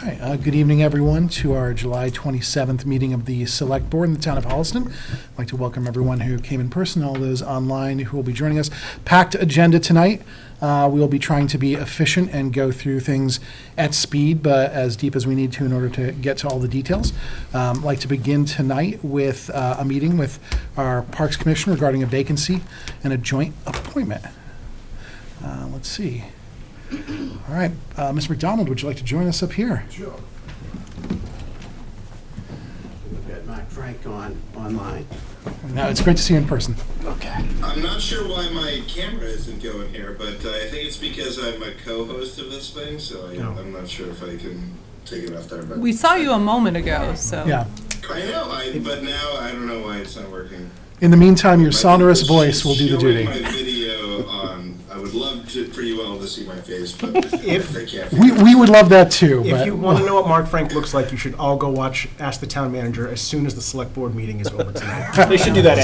right, good evening, everyone, to our July 27th meeting of the Select Board in the town of Holliston. I'd like to welcome everyone who came in person, all those online who will be joining us. Packed agenda tonight. We will be trying to be efficient and go through things at speed, but as deep as we need to in order to get to all the details. I'd like to begin tonight with a meeting with our Parks Commission regarding a vacancy and a joint appointment. Let's see. All right, Ms. McDonald, would you like to join us up here? Sure. We've got Mark Frank online. No, it's great to see you in person. Okay. I'm not sure why my camera isn't going here, but I think it's because I'm a co-host of this thing, so I'm not sure if I can take it off there. But we saw you a moment ago, so. Yeah. I know, but now I don't know why it's not working. In the meantime, your sonorous voice will do the duty. My video on. I would love for you all to see my face, but If I can't. We would love that too. If but you want to know what Mark Frank looks like, you should all go watch Ask the Town Manager as soon as the select board meeting is over tonight. They should do that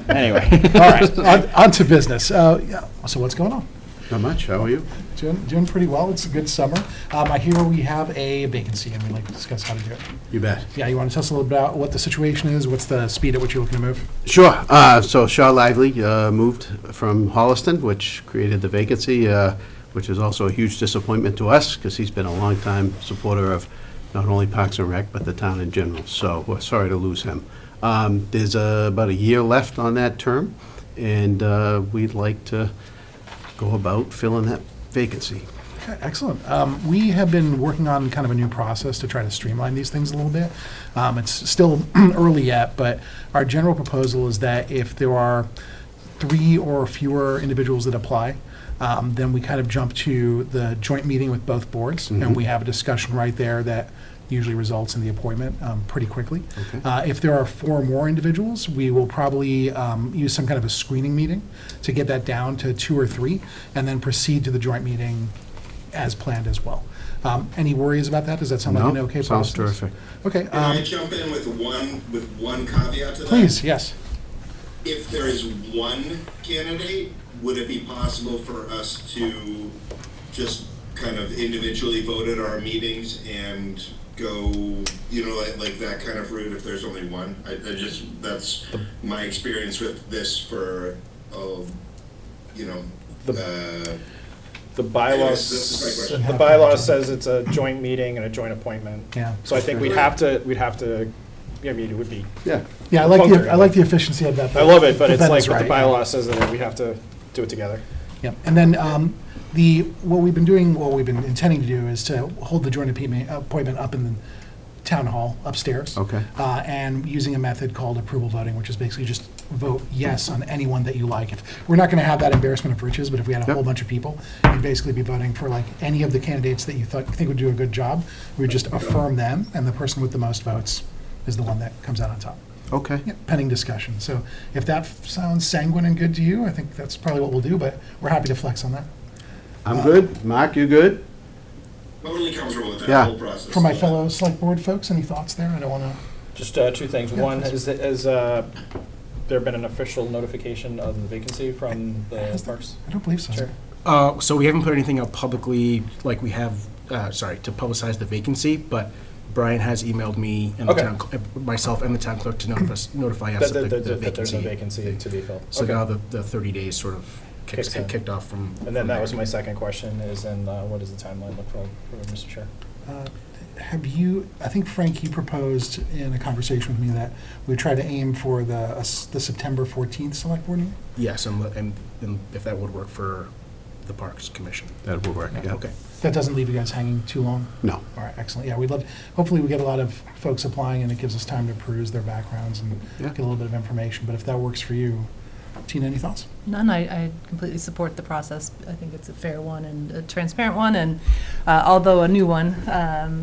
anyway. Anyway. all right, on to business. Yeah. So what's going on? Not much. How are you? Doing pretty well. It's a good summer. I hear we have a vacancy, and we'd like to discuss how to do it. You bet. Yeah, you want to tell us a little bit about what the situation is? What's the speed at which you're looking to move? Sure. So Shaw Lively moved from Holliston, which created the vacancy, which is also a huge disappointment to us because he's been a longtime supporter of not only Parks and Rec, but the town in general. So we're sorry to lose him. There's about a year left on that term, and we'd like to go about filling that vacancy. Okay, excellent. We have been working on kind of a new process to try to streamline these things a little bit. It's still early yet, but our general proposal is that if there are 3 or fewer individuals that apply, then we kind of jump to the joint meeting with both boards, and we have a discussion right there that usually results in the appointment pretty quickly. Okay. If there are 4 more individuals, we will probably use some kind of a screening meeting to get that down to 2 or 3, and then proceed to the joint meeting as planned as well. Any worries about that? Does that sound like an okay process? Sounds terrific. Okay. Can I jump in with one caveat to that? Please, yes. If there is one candidate, would it be possible for us to just kind of individually vote at our meetings and go, like that kind of route if there's only one? That's my experience with this for, The bylaws, the bylaw says it's a joint meeting and a joint appointment. Yeah. So I think we'd have to, I mean, it would be, Yeah. Yeah, I like the efficiency of that. I love it, but it's that like is what the right, bylaw says that we have to do it together. Yeah, and then what we've been intending to do is to hold the joint appointment up in the town hall upstairs. Okay. And using a method called approval voting, which is basically just vote yes on anyone that you like. We're not going to have that embarrassment of riches, but if we had a whole bunch of people, you'd basically be voting for like any of the candidates that you think would do a good job. We would just affirm them, and the person with the most votes is the one that comes out on top. Okay. Yeah, pending discussion. So if that sounds sanguine and good to you, I think that's probably what we'll do, but we're happy to flex on that. I'm good. Mark, you good? Totally comfortable with that Yeah. whole process. For my fellow select board folks, any thoughts there? I don't want to. Just 2 things. One, has there been an official notification of the vacancy from the parks? I don't believe so. Sure. So we haven't put anything out publicly like we have, to publicize the vacancy, but Brian has emailed me and myself and the town clerk to notify us That of the there's a vacancy. vacancy to be filled. So Okay. now the 30 days sort of Kicks in. kicked off from. And then that was my second question is then what does the timeline look like for Mr. Chair? I think Frank, you proposed in a conversation with me that we try to aim for the September 14th select board meeting? Yes, and if that would work for the Parks Commission. That will work, yeah. Okay. That doesn't leave you guys hanging too long? No. All right, excellent. Yeah, hopefully we get a lot of folks applying and it gives us time to peruse their backgrounds and Yeah. get a little bit of information. But if that works for you, Tina, any thoughts? None, I completely support the process. I think it's a fair one and a transparent one, and although a new one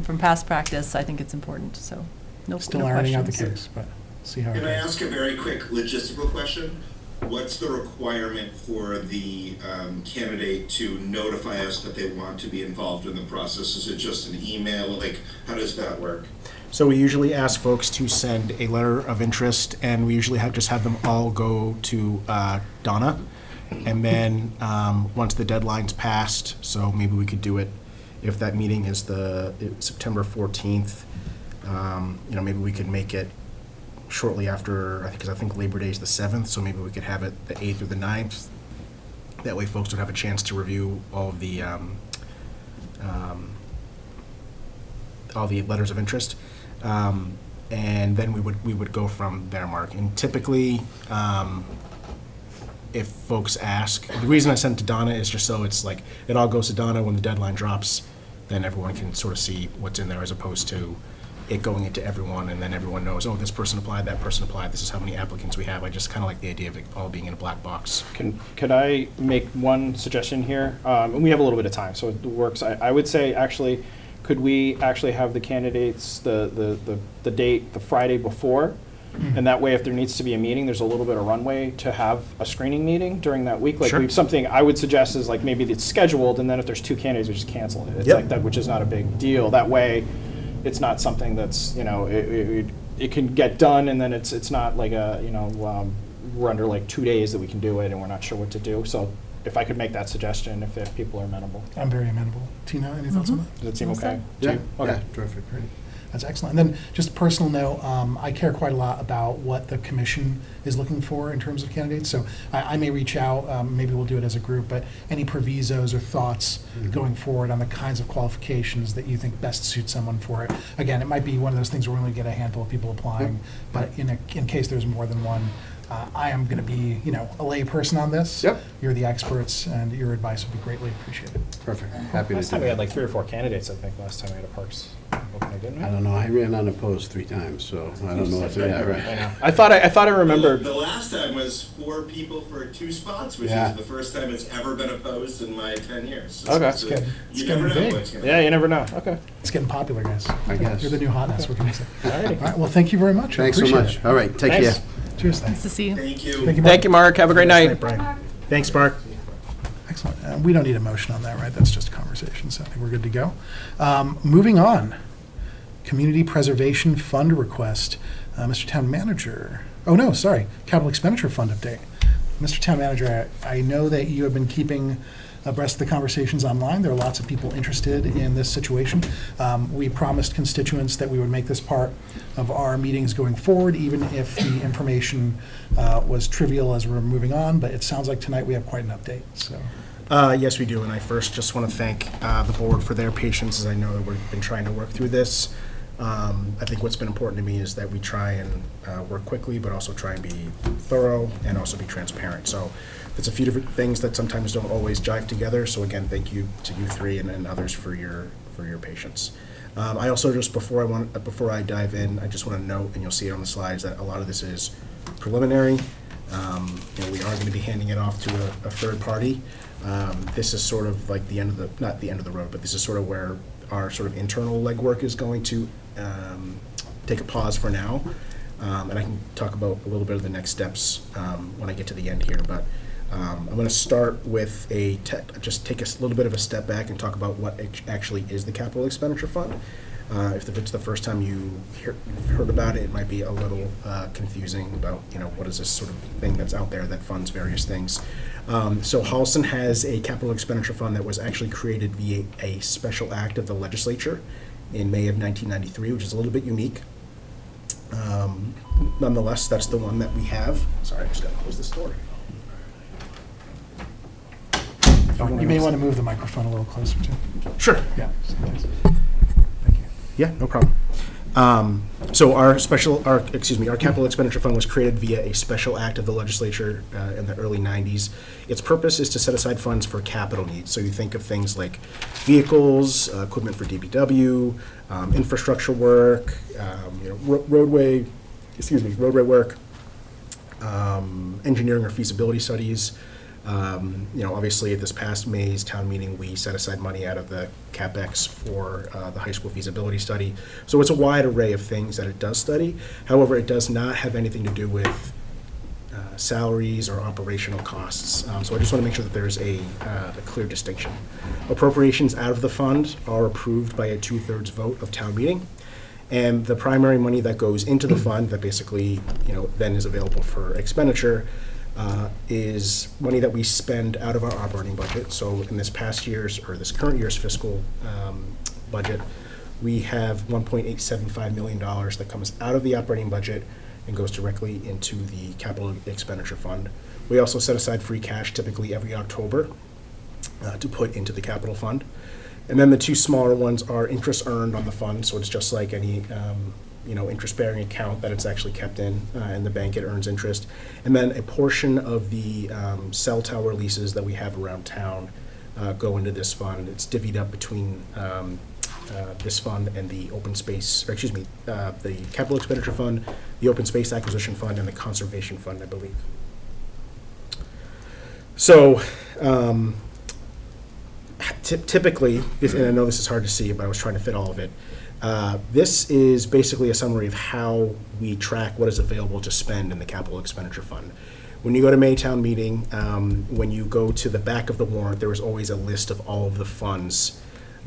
from past practice, I think it's important, so no questions. Still ironing out the kinks, but see how it Can I goes. ask a very quick logistical question? What's the requirement for the candidate to notify us that they want to be involved in the process? Is it just an email? Like, how does that work? So we usually ask folks to send a letter of interest, and we usually just have them all go to Donna. And then once the deadline's passed, so maybe we could do it If that meeting is September 14th, maybe we could make it shortly after, because I think Labor Day is the 7th, so maybe we could have it the 8th or the 9th. That way folks would have a chance to review all of the letters of interest. And then we would go from there, Mark. And typically, if folks ask, the reason I sent it to Donna is just so it's like, it all goes to Donna when the deadline drops, then everyone can sort of see what's in there, as opposed to it going into everyone, and then everyone knows, oh, this person applied, that person applied, this is how many applicants we have. I just kind of like the idea of it all being in a black box. Could I make one suggestion here? And we have a little bit of time, so it works. I would say, actually, could we actually have the candidates, the date, the Friday before? And that way, if there needs to be a meeting, there's a little bit of runway to have a screening meeting during that week. Like, Sure. Something I would suggest is, like, maybe it's scheduled, and then if there's 2 candidates, we just cancel it. It's Yep. like that, which is not a big deal. That way, it's not something that's, it can get done, and then it's not like we're under like 2 days that we can do it, and we're not sure what to do. So if I could make that suggestion, if people are amenable. I'm very amenable. Tina, any thoughts on that? Does it seem okay? Yeah, to you? Okay. yeah, terrific. Great. That's excellent. And then, just a personal note, I care quite a lot about what the commission is looking for in terms of candidates. So I may reach out, maybe we'll do it as a group, but any provisos or thoughts going forward on the kinds of qualifications that you think best suit someone for it. Again, it might be one of those things where we only get a handful of people applying, but in case there's more than one, I am going to be, a lay person on this. Yep. You're the experts, and your advice would be greatly appreciated. Perfect. Happy to Last do time we had that. like 3 or 4 candidates, I think, last time we had a Parks opening, didn't we? I don't know, I ran unopposed 3 times, so I don't know what's, yeah, I right. know. I thought I remembered. The last time was 4 people for 2 spots, which Yeah. is the first time it's ever been opposed in my 10 years. Okay. So It's you getting never know big. what's going to Yeah, you never know. Okay. It's getting popular, guys. I guess. You're the new hotness, what can I say? Alrighty. All right, well, thank you very much. I Thanks so appreciate much. it. All right, take Thanks. care. Cheers, Nice thanks. to see you. Thank you. Thank you, Mark. Thank you, Mark. Have a great night. Brian. Thanks, Mark. Excellent. We don't need a motion on that, right? That's just a conversation, so I think we're good to go. Moving on, Community Preservation Fund request. Mr. Town Manager, Capital Expenditure Fund update. Mr. Town Manager, I know that you have been keeping abreast of the conversations online. There are lots of people interested in this situation. We promised constituents that we would make this part of our meetings going forward, even if the information was trivial as we're moving on, but it sounds like tonight we have quite an update, so. Yes, we do, and I first just want to thank the board for their patience, as I know that we've been trying to work through this. I think what's been important to me is that we try and work quickly, but also try and be thorough and also be transparent. So it's a few different things that sometimes don't always jive together. So again, thank you to you 3 and others for your patience. I also just before I dive in, I just want to note, and you'll see it on the slides, that a lot of this is preliminary. We are going to be handing it off to a third party. This is sort of like not the end of the road, but this is sort of where our sort of internal legwork is going to take a pause for now. And I can talk about a little bit of the next steps when I get to the end here. But I'm going to start with just take a little bit of a step back and talk about what actually is the Capital Expenditure Fund. If it's the first time you've heard about it, it might be a little confusing about, what is this sort of thing that's out there that funds various things. So Holliston has a capital expenditure fund that was actually created via a special act of the legislature in May of 1993, which is a little bit unique. Nonetheless, that's the one that we have. Sorry, I just got to close this door. You may want to move the microphone a little closer too. Sure. Yeah. Thank you. Yeah, no problem. So our capital expenditure fund was created via a special act of the legislature in the early 90s. Its purpose is to set aside funds for capital needs. So you think of things like vehicles, equipment for DPW, infrastructure work, roadway work, engineering or feasibility studies. Obviously at this past May's town meeting, we set aside money out of the CapEx for the high school feasibility study. So it's a wide array of things that it does study. However, it does not have anything to do with salaries or operational costs. So I just want to make sure that there's a clear distinction. Appropriations out of the fund are approved by a 2/3 vote of town meeting. And the primary money that goes into the fund that basically, then is available for expenditure is money that we spend out of our operating budget. So in this current year's fiscal budget, we have $1.875 million that comes out of the operating budget and goes directly into the capital expenditure fund. We also set aside free cash typically every October to put into the capital fund. And then the two smaller ones are interest earned on the fund, so it's just like any interest-bearing account that it's actually kept in the bank, it earns interest. And then a portion of the cell tower leases that we have around town go into this fund. It's divvied up between this fund and the the capital expenditure fund, the open space acquisition fund, and the conservation fund, I believe. So, typically, and I know this is hard to see, but I was trying to fit all of it. This is basically a summary of how we track what is available to spend in the capital expenditure fund. When you go to Maytown meeting, when you go to the back of the warrant, there is always a list of all of the funds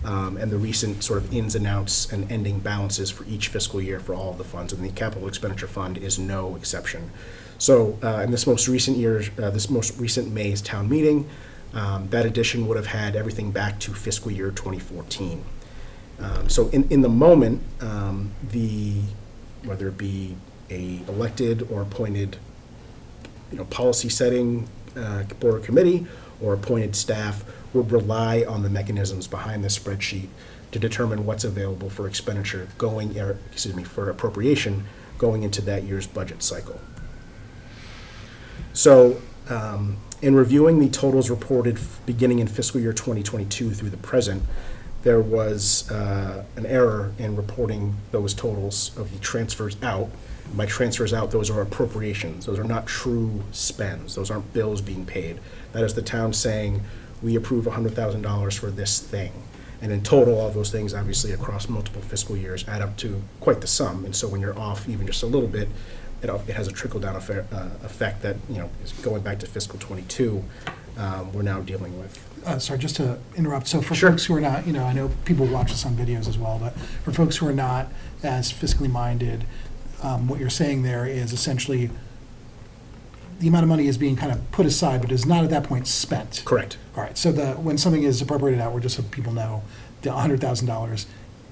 and the recent sort of ins and outs and ending balances for each fiscal year for all of the funds, and the capital expenditure fund is no exception. So in this most recent May's town meeting, that edition would have had everything back to fiscal year 2014. So in the moment, whether it be a elected or appointed, policy setting board or committee or appointed staff would rely on the mechanisms behind this spreadsheet to determine what's available for expenditure for appropriation going into that year's budget cycle. So, in reviewing the totals reported beginning in fiscal year 2022 through the present, there was an error in reporting those totals of the transfers out. By transfers out, those are appropriations. Those are not true spends. Those aren't bills being paid. That is the town saying, we approve $100,000 for this thing. And in total, all those things, obviously, across multiple fiscal years, add up to quite the sum. And so when you're off even just a little bit, it has a trickle-down effect that, is going back to fiscal '22, we're now dealing with. Sorry, just to interrupt. So for Sure. folks who are not, I know people watch this on videos as well, but for folks who are not as fiscally minded, what you're saying there is essentially the amount of money is being kind of put aside, but is not at that point spent. Correct. All right, so when something is appropriated out, we're just so people know, the $100,000,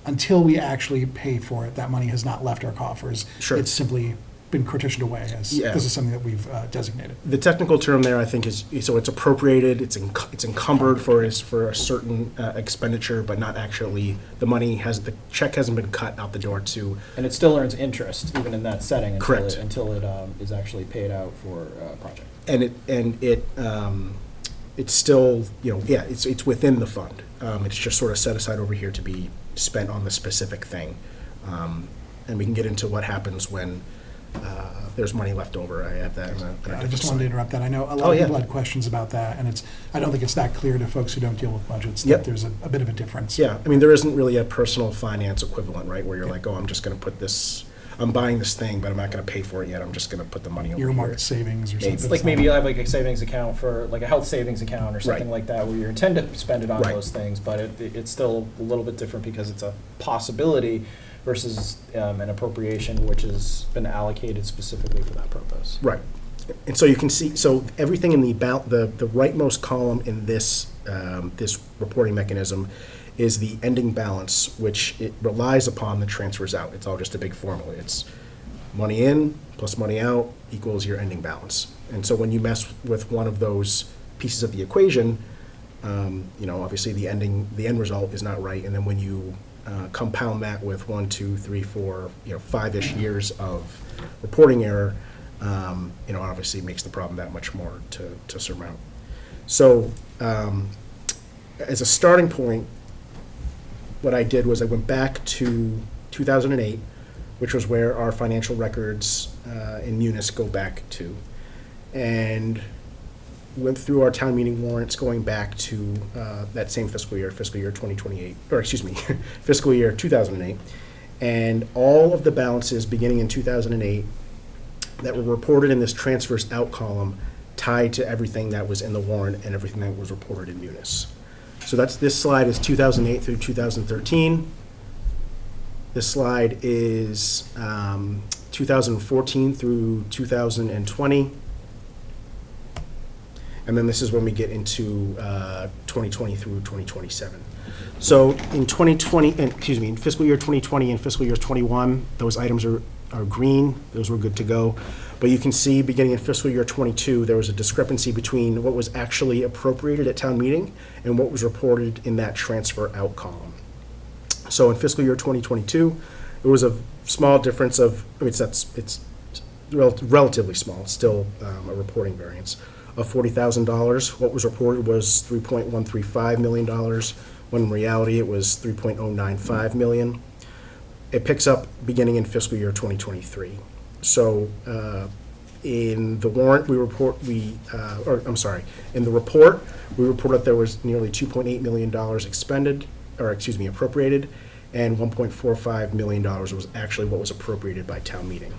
until we actually pay for it, that money has not left our coffers. Sure. It's simply been partitioned away as, Yeah. this is something that we've designated. The technical term there, I think, is, so it's appropriated, it's encumbered for a certain expenditure, but not actually, the check hasn't been cut out the door to. And it still earns interest even in that setting Correct. until it is actually paid out for a project. And it's still, it's within the fund. It's just sort of set aside over here to be spent on the specific thing. And we can get into what happens when there's money left over. I have that in a I different just wanted to slide. interrupt that. I know a Oh, lot of yeah. people had questions about that, and I don't think it's that clear to folks who don't deal with budgets Yep. that there's a bit of a difference. Yeah, I mean, there isn't really a personal finance equivalent, right, where you're like, oh, I'm just going to put this, I'm buying this thing, but I'm not going to pay for it yet. I'm just going to put the money over here. Earmarked savings or something. It's like maybe you have like a savings account for, like a health savings account or something Right. like that, where you intend to spend it on Right. those things, but it's still a little bit different because it's a possibility versus an appropriation which has been allocated specifically for that purpose. Right. And so you can see, so everything in the rightmost column in this this reporting mechanism is the ending balance, which it relies upon the transfers out. It's all just a big formula. It's money in plus money out equals your ending balance. And so when you mess with one of those pieces of the equation, obviously the end result is not right. And then when you compound that with 1, 2, 3, 4, 5-ish years of reporting error, obviously makes the problem that much more to surmount. So, as a starting point, what I did was I went back to 2008, which was where our financial records in Munis go back to, and went through our town meeting warrants going back to that same fiscal year 2028, or excuse me, fiscal year 2008, and all of the balances beginning in 2008 that were reported in this transfers out column tied to everything that was in the warrant and everything that was reported in Munis. So this slide is 2008 through 2013. This slide is 2014 through 2020. And then this is when we get into 2020 through 2027. So in 2020, in fiscal year 2020 and fiscal year 21, those items are green. Those were good to go. But you can see beginning in fiscal year 22, there was a discrepancy between what was actually appropriated at town meeting and what was reported in that transfer out column. So in fiscal year 2022, there was a small difference of, it's relatively small, it's still a reporting variance, of $40,000. What was reported was $3.135 million, when in reality it was $3.095 million. It picks up beginning in fiscal year 2023. So in the warrant, in the report, we reported that there was nearly $2.8 million appropriated, and $1.45 million was actually what was appropriated by town meeting.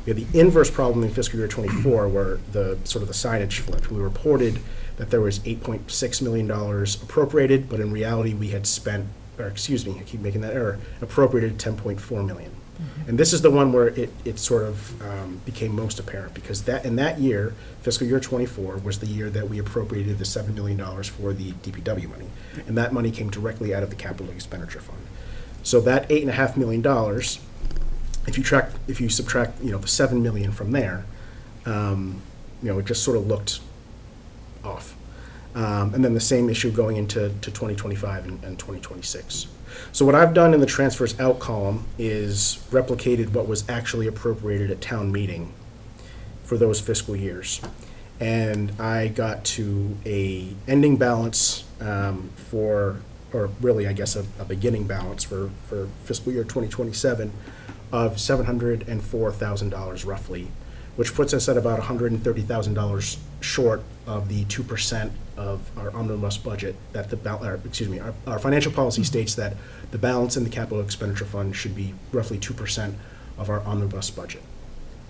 We had the inverse problem in fiscal year 24, where the signage flipped. We reported that there was $8.6 million appropriated, but in reality, we had I keep making that error, appropriated $10.4 million. And this is the one where it sort of became most apparent, because in that year, fiscal year 24, was the year that we appropriated the $7 million for the DPW money. And that money came directly out of the capital expenditure fund. So that $8.5 million, if you subtract, the $7 million from there, it just sort of looked off. And then the same issue going into 2025 and 2026. So what I've done in the transfers out column is replicated what was actually appropriated at town meeting for those fiscal years. And I got to a ending balance or really, I guess, a beginning balance for fiscal year 2027 of $704,000 roughly, which puts us at about $130,000 short of the 2% of our omnibus budget that our financial policy states that the balance in the capital expenditure fund should be roughly 2% of our omnibus budget.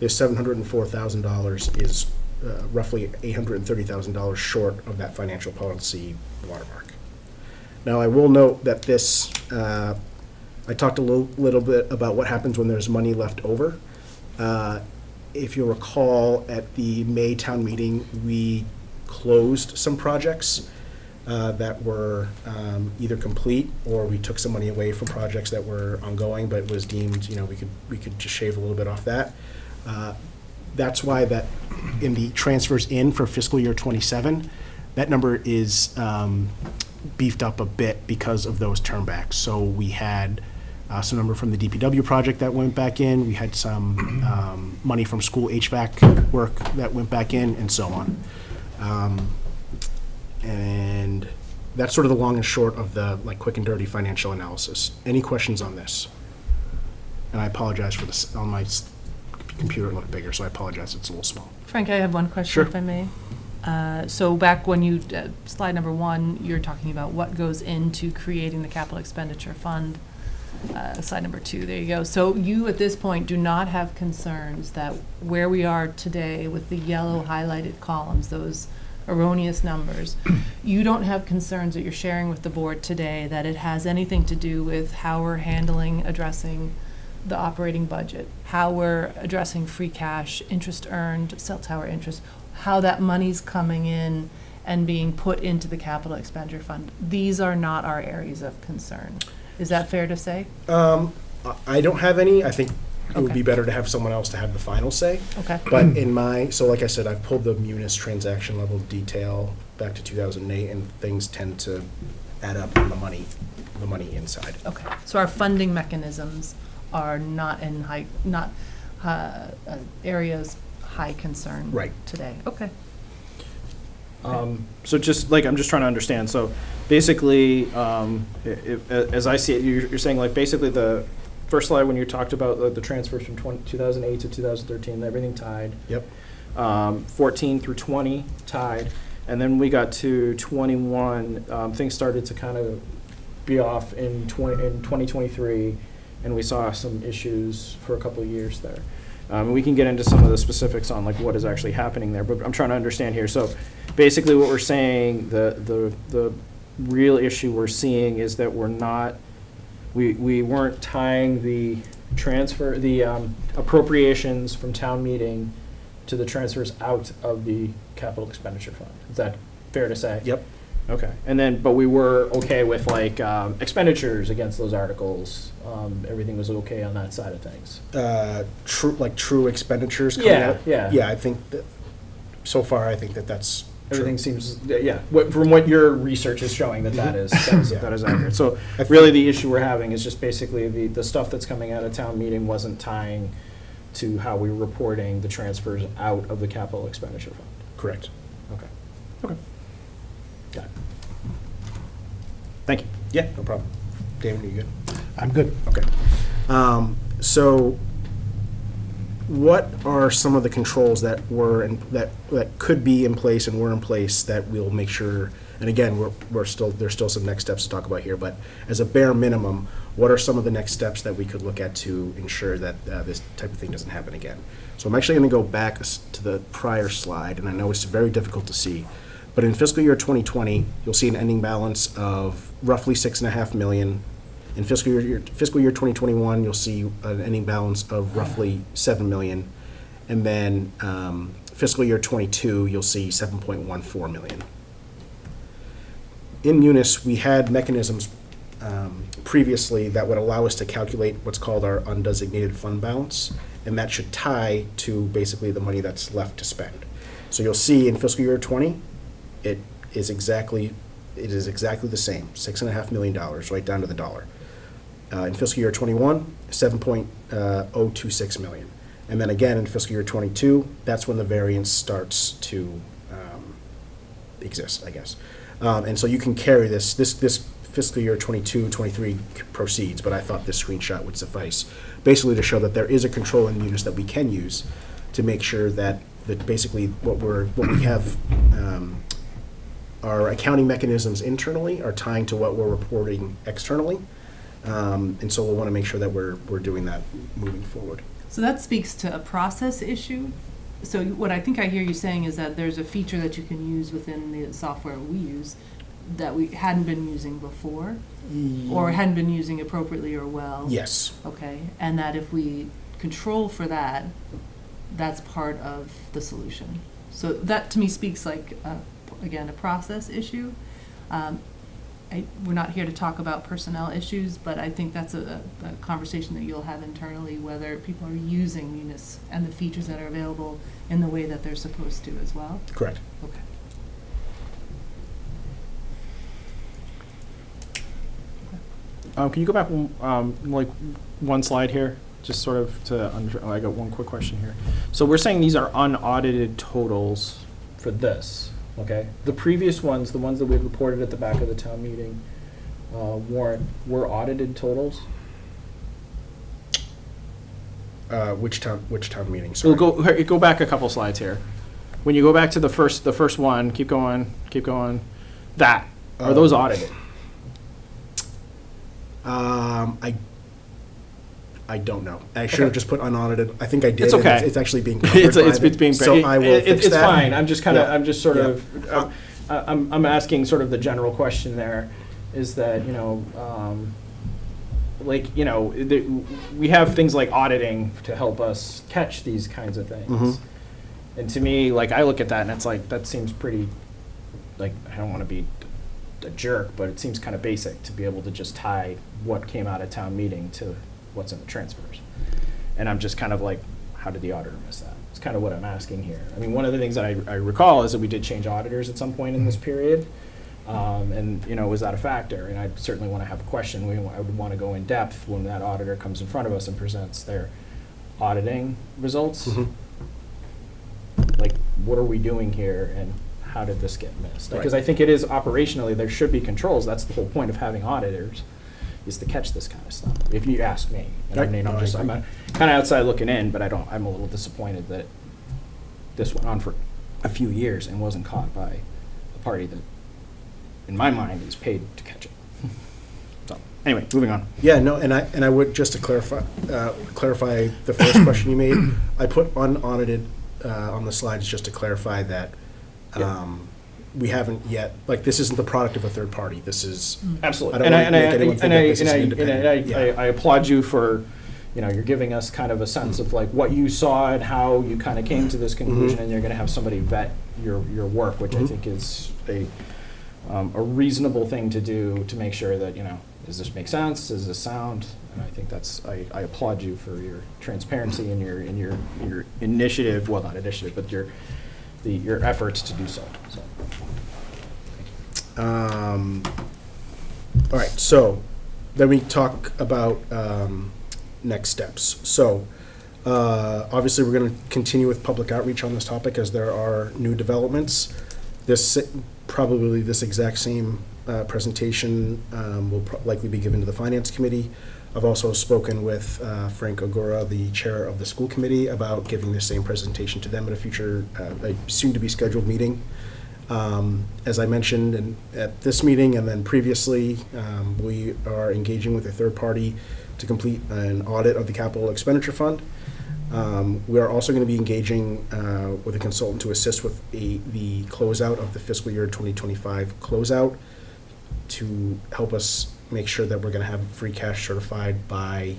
This $704,000 is roughly $830,000 short of that financial policy watermark. Now, I will note that this, I talked a little bit about what happens when there's money left over. If you'll recall, at the May town meeting, we closed some projects that were either complete, or we took some money away from projects that were ongoing, but it was deemed, we could just shave a little bit off that. That's why that in the transfers in for fiscal year 27, that number is beefed up a bit because of those turnbacks. So we had some number from the DPW project that went back in. We had some money from school HVAC work that went back in, and so on. And that's sort of the long and short of the quick and dirty financial analysis. Any questions on this? And I apologize for this. On my computer, it looked bigger, so I apologize. It's a little small. Frank, I have one question, Sure. if I may. So back when you, slide number 1, you're talking about what goes into creating the capital expenditure fund. Slide number 2, there you go. So you, at this point, do not have concerns that where we are today with the yellow highlighted columns, those erroneous numbers, you don't have concerns that you're sharing with the board today that it has anything to do with how we're addressing the operating budget, how we're addressing free cash, interest earned, cell tower interest, how that money's coming in and being put into the capital expenditure fund. These are not our areas of concern. Is that fair to say? I don't have any. I think it would Okay. be better to have someone else to have the final say. Okay. But so like I said, I've pulled the Munis transaction level detail back to 2008, and things tend to add up on the money inside. Okay. So our funding mechanisms are not in areas high concern Right. today. Okay. So just I'm just trying to understand. So basically, as I see it, you're saying basically the first slide when you talked about the transfers from 2008 to 2013, everything tied. Yep. 14 through 20 tied, and then we got to 21. Things started to kind of be off in 2023, and we saw some issues for a couple of years there. We can get into some of the specifics on what is actually happening there, but I'm trying to understand here. So basically what we're saying, the real issue we're seeing is that we weren't tying the appropriations from town meeting to the transfers out of the capital expenditure fund. Is that fair to say? Yep. Okay, and then, but we were okay with like expenditures against those articles. Everything was okay on that side of things. True expenditures coming Yeah, out? yeah. Yeah, I think that, so far, I think that that's true. Everything seems, yeah, from what your research is showing, that is Yeah. that is accurate. So I think- really, the issue we're having is just basically the stuff that's coming out of town meeting wasn't tying to how we were reporting the transfers out of the capital expenditure fund. Correct. Okay. Okay. Got it. Thank you. Yeah, no problem. David, you good? I'm good. Okay. So what are some of the controls that were, that could be in place and were in place that we'll make sure, and again, there's still some next steps to talk about here, but as a bare minimum, what are some of the next steps that we could look at to ensure that this type of thing doesn't happen again? So I'm actually going to go back to the prior slide, and I know it's very difficult to see, but in fiscal year 2020, you'll see an ending balance of roughly $6.5 million. In fiscal year 2021, you'll see an ending balance of roughly $7 million. And then fiscal year 22, you'll see $7.14 million. In Munis, we had mechanisms previously that would allow us to calculate what's called our undesignated fund balance, and that should tie to basically the money that's left to spend. So you'll see in fiscal year 20, it is exactly the same, $6.5 million, right down to the dollar. In fiscal year 21, $7.026 million. And then again in fiscal year 22, that's when the variance starts to exist, I guess. And so you can carry this fiscal year 22, 23 proceeds, but I thought this screenshot would suffice, basically to show that there is a control in Munis that we can use to make sure that basically what we have, our accounting mechanisms internally are tying to what we're reporting externally. And so we'll want to make sure that we're doing that moving forward. So that speaks to a process issue. So what I think I hear you saying is that there's a feature that you can use within the software we use that we hadn't been using before, or hadn't been using appropriately or well. Yes. Okay, and that if we control for that, that's part of the solution. So that to me speaks like, again, a process issue. We're not here to talk about personnel issues, but I think that's a conversation that you'll have internally, whether people are using Munis and the features that are available in the way that they're supposed to as well. Correct. Okay. Can you go back like one slide here, just sort of to I got one quick question here. So we're saying these are unaudited totals for this, okay? The previous ones, the ones that we had reported at the back of the town meeting warrant, were audited totals? Which town meeting? So Sorry. we'll go back a couple slides here. When you go back to the first one, keep going. That, are those audited? I don't know. I should have just put unaudited. I think I did. It's okay. and It's actually being covered It's by the- being, So I will fix it's that. fine, I'm just Yeah. sort Yeah. of, I'm asking sort of the general question there, is that, we have things like auditing to help us catch these kinds of things. Mhm. And to me, like, I look at that and it's like, that seems pretty, like, I don't want to be a jerk, but it seems kind of basic to be able to just tie what came out of town meeting to what's in the transfers. And I'm just kind of like, how did the auditor miss that? It's kind of what I'm asking here. I mean, one of the things that I recall is that we did change auditors at some point in this period. And, was that a factor? And I certainly want to have a question. I would want to go in depth when that auditor comes in front of us and presents their auditing results. Mhm. Like, what are we doing here and how did this get missed? Right. Because I think it is operationally, there should be controls. That's the whole point of having auditors, is to catch this kind of stuff, if you ask me. And I Right. mean, No, I I'm agree. kind of outside looking in, but I'm a little disappointed that this went on for a few years and wasn't caught by a party that, in my mind, is paid to catch it. So, anyway, moving on. Yeah, no, and I would, just to clarify the first question you made, I put unaudited on the slides just to clarify that we haven't yet, like, this isn't the product of a third party. This is, Absolutely. I don't wanna make anyone think that this is an independent- I applaud you for, you're giving us kind of a sense of like what you saw and how you kind of came to this conclusion, and you're going to have somebody vet your work, which I think is a reasonable thing to do to make sure that, does this make sense? Does this sound? And I think I applaud you for your transparency and your initiative, well, not initiative, but your efforts to do so. All right, so then we talk about next steps. So obviously, we're going to continue with public outreach on this topic as there are new developments. Probably this exact same presentation will likely be given to the Finance Committee. I've also spoken with Frank Agora, the chair of the school committee, about giving the same presentation to them at a future, soon-to-be scheduled meeting. As I mentioned at this meeting and then previously, we are engaging with a third party to complete an audit of the capital expenditure fund. We are also going to be engaging with a consultant to assist with the closeout of the fiscal year 2025 closeout to help us make sure that we're going to have free cash certified by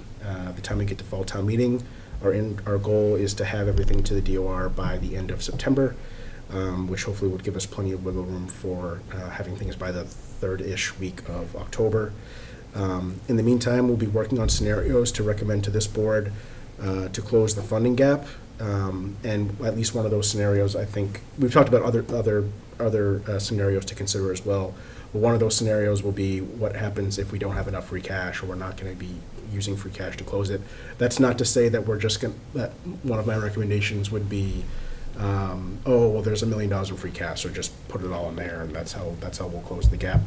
the time we get to fall town meeting. Our goal is to have everything to the DOR by the end of September, which hopefully would give us plenty of wiggle room for having things by the third-ish week of October. In the meantime, we'll be working on scenarios to recommend to this board to close the funding gap, and at least one of those scenarios, I think, we've talked about other scenarios to consider as well. But one of those scenarios will be what happens if we don't have enough free cash, or we're not going to be using free cash to close it. That's not to say that we're just going. That one of my recommendations would be, there's $1 million in free cash, so just put it all in there, and that's how we'll close the gap.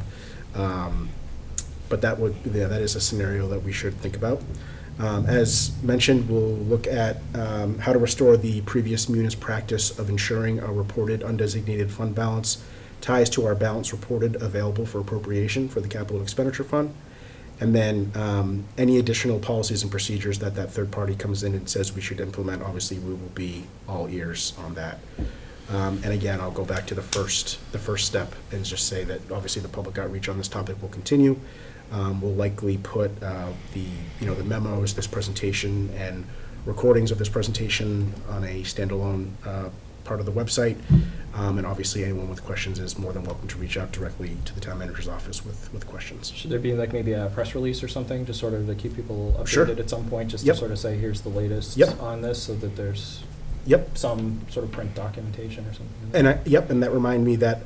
But that is a scenario that we should think about. As mentioned, we'll look at how to restore the previous munis practice of ensuring a reported undesignated fund balance ties to our balance reported available for appropriation for the capital expenditure fund. And then any additional policies and procedures that third party comes in and says we should implement, obviously we will be all ears on that. And again, I'll go back to the first step and just say that obviously the public outreach on this topic will continue. We'll likely put the memos, this presentation, and recordings of this presentation on a standalone part of the website. And obviously, anyone with questions is more than welcome to reach out directly to the town manager's office with questions. Should there be like maybe a press release or something, just sort of to keep people updated Sure. at some point, just Yep. to sort of say, here's the latest Yep. on this, so that there's Yep. some sort of print documentation or something? And and that reminded me that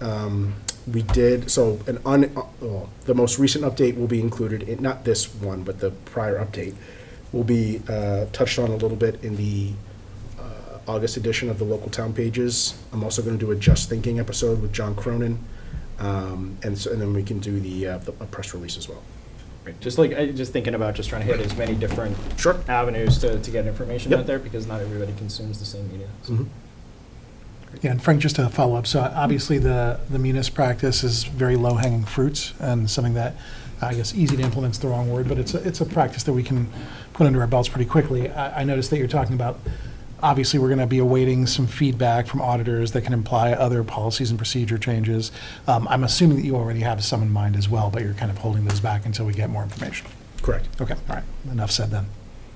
we did, so the most recent update will be included in, not this one, but the prior update will be touched on a little bit in the August edition of the local town pages. I'm also going to do a Just Thinking episode with John Cronin, and then we can do a press release as well. Right. Just thinking about just trying to hit as many different Sure. avenues to get information Yep. out there, because not everybody consumes the same media. So. Mhm. Yeah, and Frank, just to follow up, so obviously the munis practice is very low-hanging fruits and something that, I guess, easy to implement is the wrong word, but it's a practice that we can put under our belts pretty quickly. I noticed that you're talking about, obviously, we're going to be awaiting some feedback from auditors that can imply other policies and procedure changes. I'm assuming that you already have some in mind as well, but you're kind of holding those back until we get more information. Correct. Okay, all right, enough said then.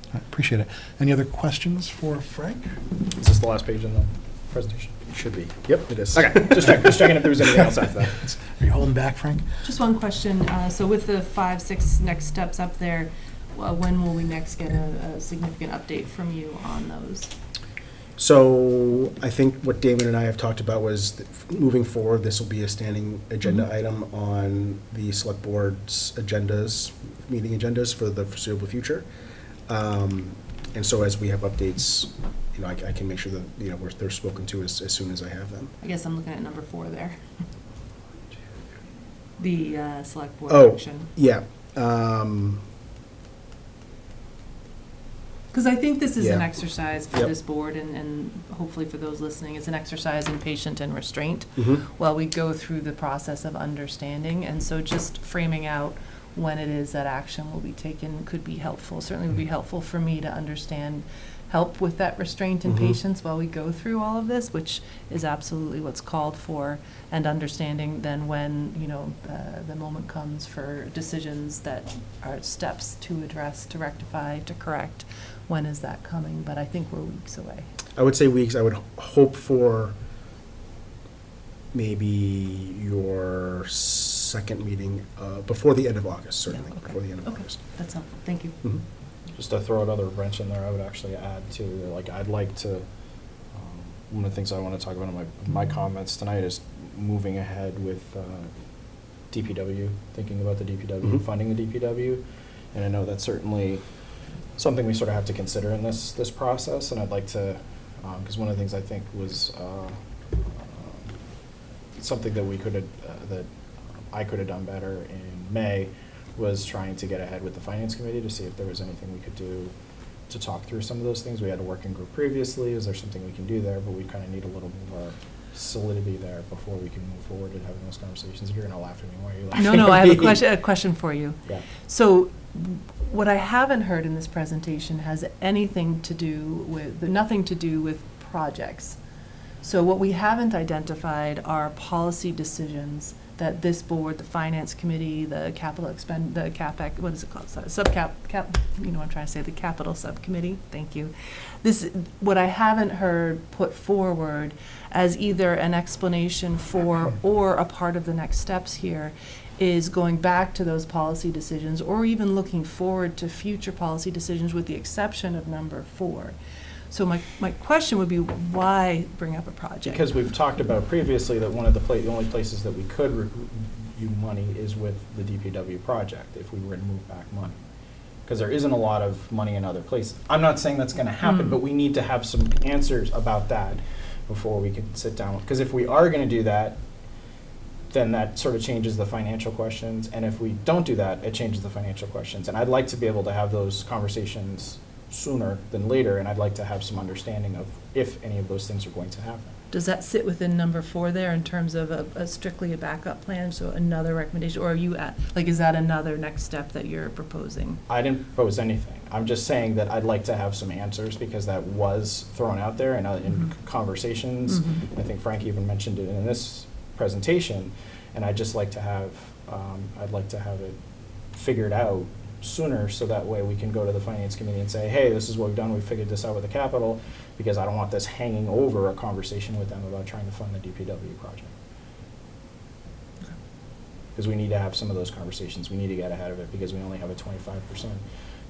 All right, appreciate it. Any other questions for Frank? Is this the last page in the presentation? Should be. Yep, it is. Okay, just checking if there was anything else after that. Are you holding back, Frank? Just one question. So with the 5, 6 next steps up there, when will we next get a significant update from you on those? So I think what Damon and I have talked about was moving forward, this will be a standing agenda item on the select board's agendas, meeting agendas for the foreseeable future. And so as we have updates, I can make sure that, they're spoken to as soon as I have them. I guess I'm looking at number 4 there. The select board Oh, action. yeah. Because I think this is an Yeah. exercise for Yep. this board, and hopefully for those listening, it's an exercise in patience and restraint Mhm. while we go through the process of understanding. And so just framing out when it is that action will be taken could be helpful. Certainly would be helpful for me to understand, help with that restraint and Mhm. patience while we go through all of this, which is absolutely what's called for, and understanding then when, the moment comes for decisions that are steps to address, to rectify, to correct, when is that coming? But I think we're weeks away. I would say weeks. I would hope for maybe your second meeting before the end of August, certainly, Yeah, okay. before the end of Okay. August. That's helpful. Thank you. Mhm. Just to throw another wrench in there, I would actually add to, like, I'd like to, one of the things I want to talk about in my comments tonight is moving ahead with DPW, thinking about the DPW, Mhm. funding the DPW. And I know that's certainly something we sort of have to consider in this process, and I'd like to, because one of the things I think was something that we could have, that I could have done better in May, was trying to get ahead with the finance committee to see if there was anything we could do to talk through some of those things. We had a working group previously. Is there something we can do there? But we kind of need a little more solidity there before we can move forward and having those conversations. If you're going to laugh at me, why are you laughing? No, I at have me? a question for you. Yeah. So what I haven't heard in this presentation has anything to do with, nothing to do with projects. So what we haven't identified are policy decisions that this board, the finance committee, the the CapEx, what is it called? Sorry, you know what I'm trying to say, the capital subcommittee, thank you. What I haven't heard put forward as either an explanation for or a part of the next steps here is going back to those policy decisions, or even looking forward to future policy decisions, with the exception of number 4. So my question would be, why bring up a project? Because we've talked about previously that one of the only places that we could review money is with the DPW project, if we were to move back money. Because there isn't a lot of money in other places. I'm not saying that's gonna happen, but we need to have some answers about that before we can sit down. Because if we are gonna do that, then that sort of changes the financial questions. And if we don't do that, it changes the financial questions. And I'd like to be able to have those conversations sooner than later, and I'd like to have some understanding of if any of those things are going to happen. Does that sit within number 4 there in terms of a strictly a backup plan, so another recommendation, or are you is that another next step that you're proposing? I didn't propose anything. I'm just saying that I'd like to have some answers, because that was thrown out there in conversations. Mhm. I think Frank even mentioned it in this presentation, and I'd just like to have, I'd like to have it figured out sooner, so that way we can go to the finance committee and say, hey, this is what we've done, we figured this out with the capital, because I don't want this hanging over a conversation with them about trying to fund the DPW project. Because we need to have some of those conversations, we need to get ahead of it, because we only have a 25%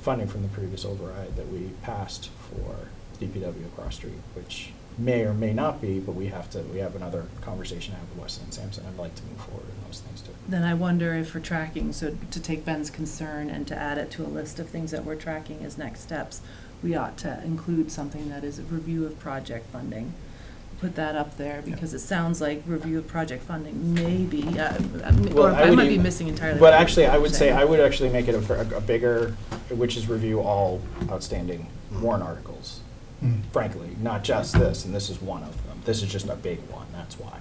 funding from the previous override that we passed for DPW across street, which may or may not be, but we have another conversation to have with Weston and Sampson. I'd like to move forward in those things too. Then I wonder if for tracking, so to take Ben's concern and to add it to a list of things that we're tracking as next steps, we ought to include something that is a review of project funding. Put that up there, because it sounds like review of project funding may be, Well, or I I would might be even- missing entirely. But what actually, I you're would say, saying. I would actually make it a bigger, which is review all outstanding warrant articles, frankly, not just this, and this is one of them. This is just a big one, that's why.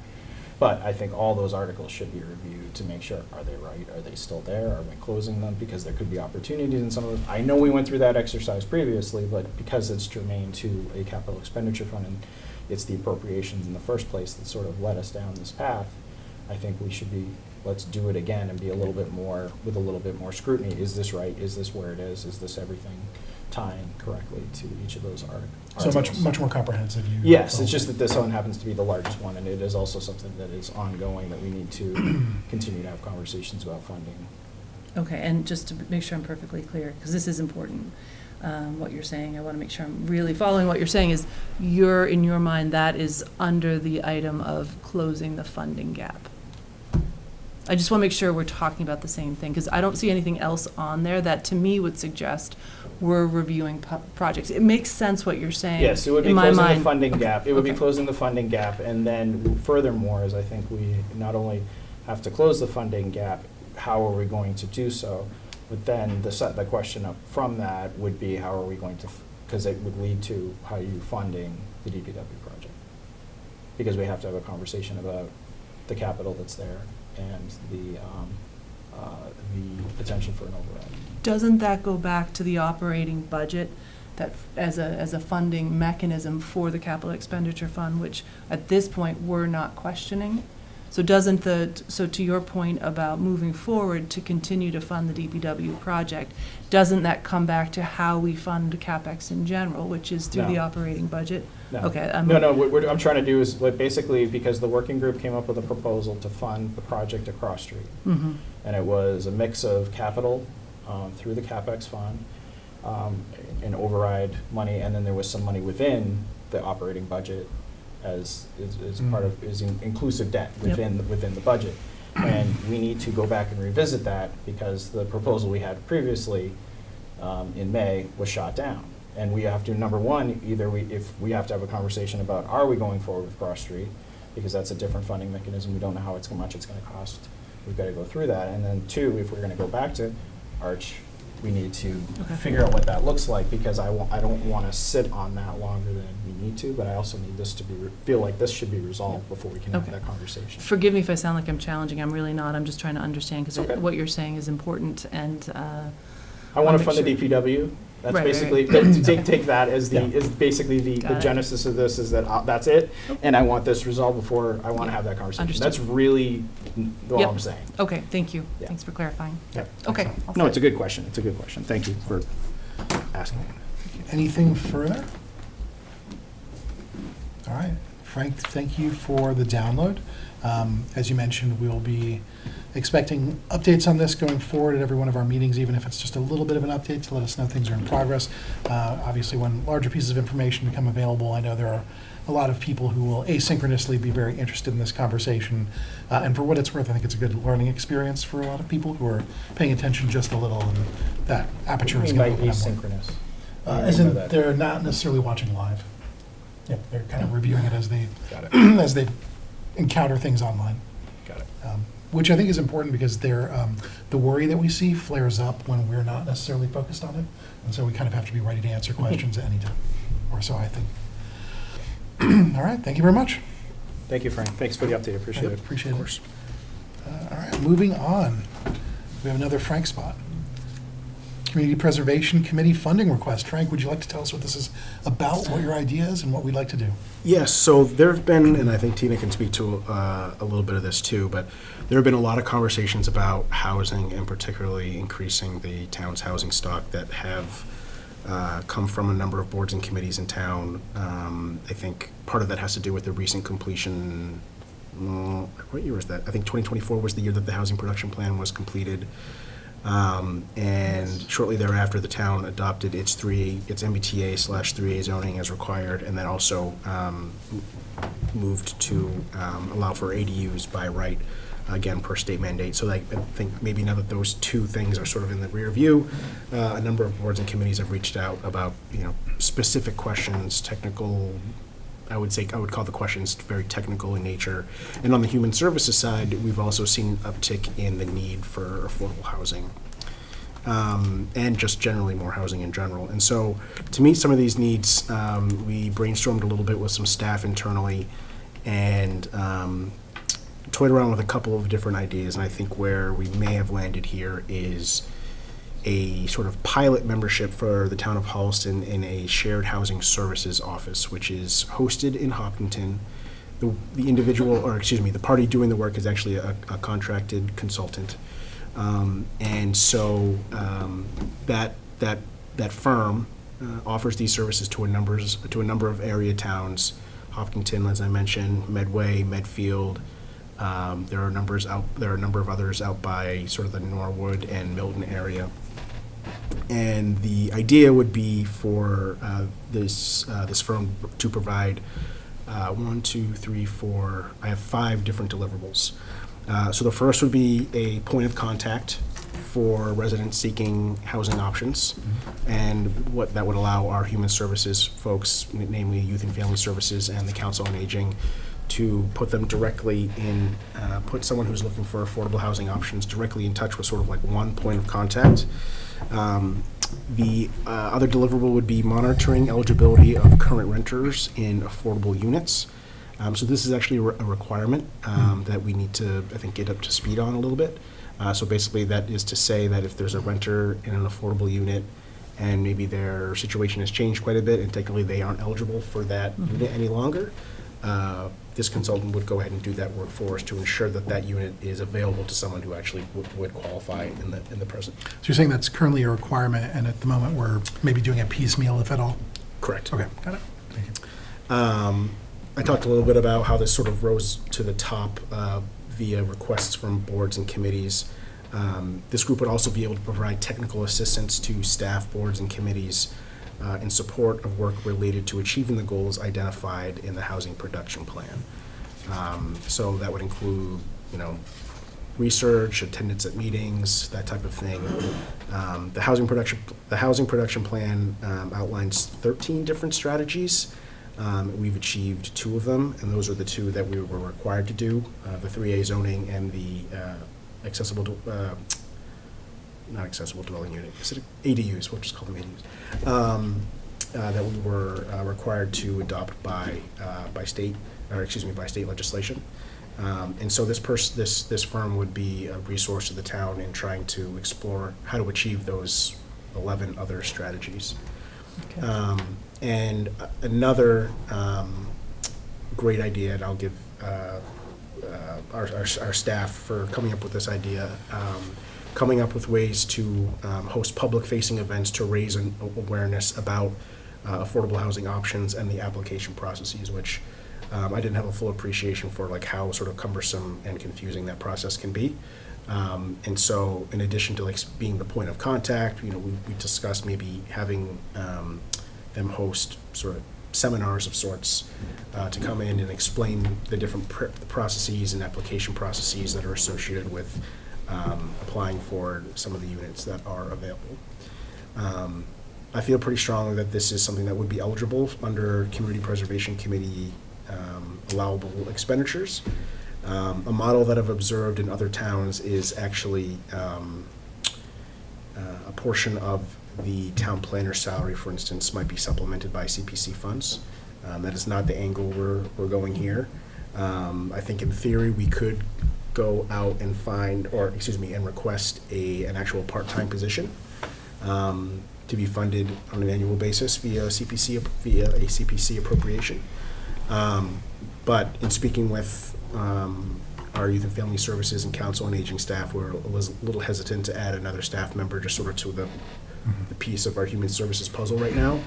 But I think all those articles should be reviewed to make sure, are they right, are they still there, are we closing them? Because there could be opportunities in some of them. I know we went through that exercise previously, but because it's germane to a capital expenditure fund, and it's the appropriations in the first place that sort of led us down this path, I think we should be, let's do it again and be a little bit more, with a little bit more scrutiny. Is this right? Is this where it is? Is this everything tying correctly to each of those articles? So much more comprehensive. Yes, it's just that this one happens to be the largest one, and it is also something that is ongoing that we need to continue to have conversations about funding. Okay, and just to make sure I'm perfectly clear, because this is important, what you're saying, I want to make sure I'm really following what you're saying, is in your mind, that is under the item of closing the funding gap. I just want to make sure we're talking about the same thing, because I don't see anything else on there that to me would suggest we're reviewing projects. It makes sense what you're saying. Yes, it would be in my closing the mind. funding gap. It would be Okay. closing the funding gap, and then furthermore, is I think we not only have to close the funding gap, how are we going to do so? But then the question up from that would be, how are we going to, because it would lead to how are you funding the DPW project? Because we have to have a conversation about the capital that's there and the potential for an override. Doesn't that go back to the operating budget that, as a funding mechanism for the capital expenditure fund, which at this point, we're not questioning? So so to your point about moving forward to continue to fund the DPW project, doesn't that come back to how we fund CapEx in general, which is through the No. operating budget? No. Okay. No, what I'm trying to do is, like, basically, because the working group came up with a proposal to fund the project at Cross Street. Mm-hmm. And it was a mix of capital through the CapEx fund, and override money, and then there was some money within the operating budget as part of, is inclusive debt within the budget. And we need to go back and revisit that because the proposal we had previously in May was shot down. And we have to, number one, if we have to have a conversation about, are we going forward with Cross Street? Because that's a different funding mechanism. We don't know how much it's gonna cost. We've gotta go through that. And then two, if we're gonna go back to Arch, we need to figure out what that looks like, because I don't wanna sit on that longer than we need to, but I also need this to feel like this should be resolved before we can have Okay. that conversation. Forgive me if I sound like I'm challenging. I'm really not. I'm just trying to understand because Okay. what you're saying is important and. I wanna make fund the sure- DPW. That's Right, right, basically, right. take that as is basically the Got it. genesis of this, is that that's it. And I want this resolved before I wanna have that conversation. Understood. That's really all Yep. I'm saying. Okay, thank you. Yeah. Thanks for clarifying. Yeah. Okay. all No, set. it's a good question. It's a good question. Thank you for asking. Anything further? All right. Frank, thank you for the download. As you mentioned, we'll be expecting updates on this going forward at every one of our meetings, even if it's just a little bit of an update to let us know things are in progress. Obviously, when larger pieces of information become available, I know there are a lot of people who will asynchronously be very interested in this conversation. And for what it's worth, I think it's a good learning experience for a lot of people who are paying attention just a little, and that aperture is By going to open up more. asynchronous. As in, they're not necessarily watching live. They're kind of reviewing it as they Got it. as they encounter things online, Got it. which I think is important because the worry that we see flares up when we're not necessarily focused on it, and so we kind of have to be ready to answer questions at any time, or so I think. All right, thank you very much. Thank you, Frank. Thanks for the update. Appreciate it. Appreciate it. All right, moving on. We have another Frank spot. Community Preservation Committee funding request. Frank, would you like to tell us what this is about, what your idea is, and what we'd like to do? Yes, so there have been, and I think Tina can speak to a little bit of this too, but there have been a lot of conversations about housing and particularly increasing the town's housing stock that have come from a number of boards and committees in town. I think part of that has to do with the recent completion. What year was that? I think 2024 was the year that the housing production plan was completed. And shortly thereafter, the town adopted its MBTA/3A zoning as required, and then also moved to allow for ADUs by right, again, per state mandate. So I think maybe now that those two things are sort of in the rear view, a number of boards and committees have reached out about, specific questions, technical. I would call the questions very technical in nature. And on the human services side, we've also seen an uptick in the need for affordable housing. And just generally more housing in general. And so to meet some of these needs, we brainstormed a little bit with some staff internally and toyed around with a couple of different ideas. And I think where we may have landed here is a sort of pilot membership for the town of Holliston in a shared housing services office, which is hosted in Hopkinton. The party doing the work is actually a contracted consultant. And so that firm offers these services to a number of area towns, Hopkinton, as I mentioned, Medway, Medfield. There are a number of others out by sort of the Norwood and Milton area. And the idea would be for this firm to provide 1, 2, 3, 4. I have 5 different deliverables. So the first would be a point of contact for residents seeking housing options, and what that would allow our human services folks, namely Youth and Family Services and the Council on Aging, to put them directly in, put someone who's looking for affordable housing options directly in touch with sort of like one point of contact. The other deliverable would be monitoring eligibility of current renters in affordable units. So this is actually a requirement that we need to, I think, get up to speed on a little bit. So basically, that is to say that if there's a renter in an affordable unit and maybe their situation has changed quite a bit and technically they aren't eligible for that unit any longer, this consultant would go ahead and do that work for us to ensure that that unit is available to someone who actually would qualify in the present. So you're saying that's currently a requirement, and at the moment, we're maybe doing it piecemeal, if at all? Correct. Okay, got it. Thank you. I talked a little bit about how this sort of rose to the top via requests from boards and committees. This group would also be able to provide technical assistance to staff, boards, and committees in support of work related to achieving the goals identified in the housing production plan. So that would include, research, attendance at meetings, that type of thing. The housing production plan outlines 13 different strategies. We've achieved 2 of them, and those are the 2 that we were required to do, the 3A zoning and the not accessible dwelling unit, is it ADUs, we'll just call them ADUs, that we were required to adopt by state legislation. And so this firm would be a resource to the town in trying to explore how to achieve those 11 other strategies. Okay. And another great idea, and I'll give our staff for coming up with this idea, coming up with ways to host public-facing events to raise an awareness about affordable housing options and the application processes, which I didn't have a full appreciation for, like how sort of cumbersome and confusing that process can be. And so, in addition to being the point of contact, we discussed maybe having them host sort of seminars of sorts to come in and explain the different processes and application processes that are associated with applying for some of the units that are available. I feel pretty strongly that this is something that would be eligible under Community Preservation Committee allowable expenditures. A model that I've observed in other towns is actually a portion of the town planner's salary, for instance, might be supplemented by CPC funds. That is not the angle we're going here. I think in theory we could go out and and request an actual part-time position to be funded on an annual basis via a CPC appropriation. But in speaking with our Youth and Family Services and Council on Aging staff, we're a little hesitant to add another staff member just sort of to the piece of our human services puzzle right now.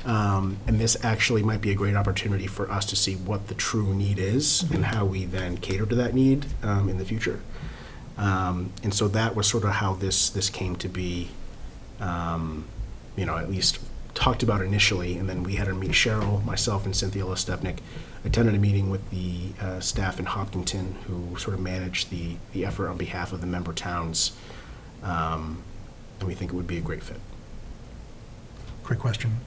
And this actually might be a great opportunity for us to see what the true need is and how we then cater to that need in the future. And so that was sort of how this came to be, at least talked about initially. And then we had a meeting, Cheryl, myself, and Cynthia Lestevnik attended a meeting with the staff in Hopkinton who sort of managed the effort on behalf of the member towns. And we think it would be a great fit. Great question.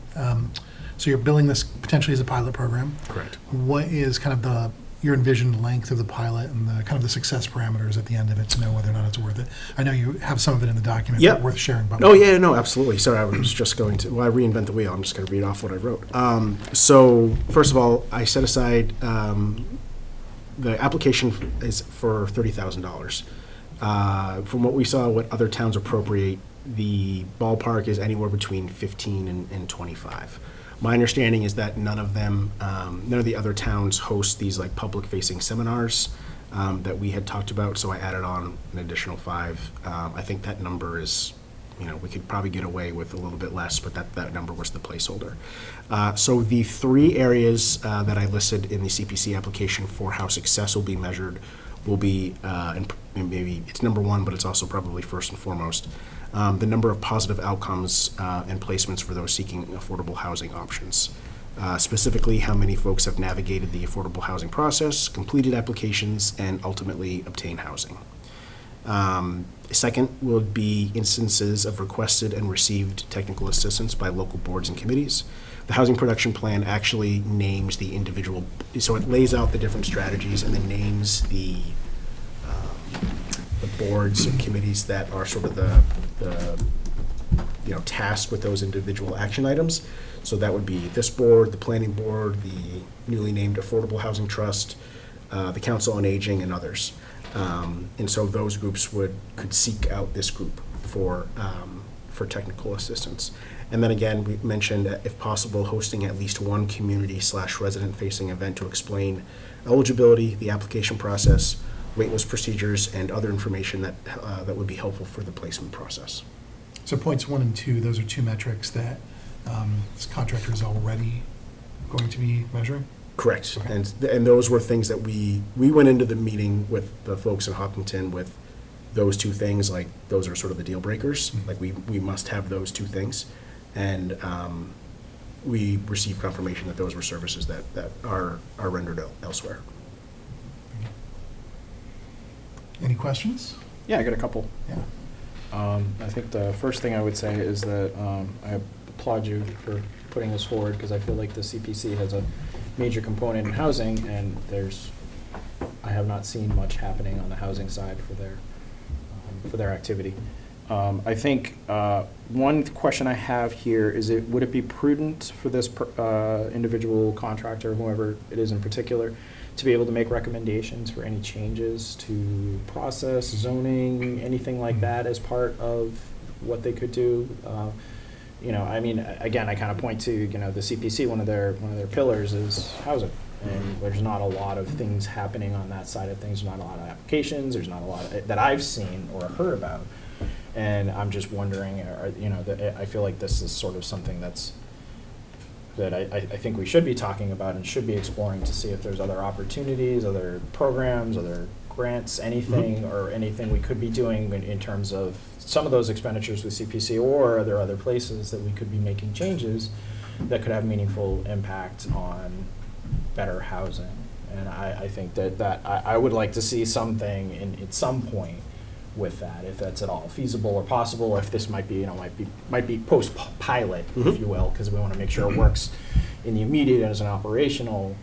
So you're billing this potentially as a pilot program. Correct. What is kind of your envisioned length of the pilot and the kind of the success parameters at the end of it to know whether or not it's worth it? I know you have some of it in the document, Yeah. but worth sharing. Oh, yeah, no, absolutely. Sorry, I was just going to, I reinvent the wheel. I'm just going to read off what I wrote. So first of all, I set aside, the application is for $30,000. From what we saw, what other towns appropriate, the ballpark is anywhere between 15 and 25. My understanding is that none of the other towns host these like public-facing seminars that we had talked about, so I added on an additional 5. I think that number is, we could probably get away with a little bit less, but that number was the placeholder. So the 3 areas that I listed in the CPC application for how success will be measured will be, and maybe it's number 1, but it's also probably first and foremost, the number of positive outcomes and placements for those seeking affordable housing options. Specifically, how many folks have navigated the affordable housing process, completed applications, and ultimately obtained housing. Second would be instances of requested and received technical assistance by local boards and committees. The housing production plan actually names the individual, so it lays out the different strategies and then names the boards and committees that are sort of the tasked with those individual action items. So that would be this board, the planning board, the newly named Affordable Housing Trust, the Council on Aging, and others. And so those groups could seek out this group for technical assistance. And then again, we mentioned that if possible, hosting at least one community/resident-facing event to explain eligibility, the application process, waitlist procedures, and other information that would be helpful for the placement process. So points 1 and 2, those are two metrics that this contractor is already going to be measuring? Correct. Okay. And those were things that we went into the meeting with the folks in Hopkinton with those two things, like those are sort of the deal breakers. Mhm. Like we must have those two things. And we received confirmation that those were services that are rendered elsewhere. Any questions? Yeah, I got a couple. Yeah. I think the first thing I would say is that I applaud you for putting this forward, because I feel like the CPC has a major component in housing, and I have not seen much happening on the housing side for their activity. I think one question I have here is, would it be prudent for this individual contractor, whoever it is in particular, to be able to make recommendations for any changes to process, zoning, anything like that as part of what they could do? I mean, again, I kind of point to, the CPC, one of their pillars is housing. And there's not a lot of things happening on that side of things. There's not a lot of applications. There's not a lot that I've seen or heard about. And I'm just wondering, I feel like this is sort of something that I think we should be talking about and should be exploring to see if there's other opportunities, other programs, other grants, anything, or anything we could be doing in terms of some of those expenditures with CPC, or are there other places that we could be making changes that could have meaningful impact on better housing. And I think that I would like to see something at some point with that, if that's at all feasible or possible, or if this might be post-pilot, if you will, because we want to make sure it works in the immediate as an operational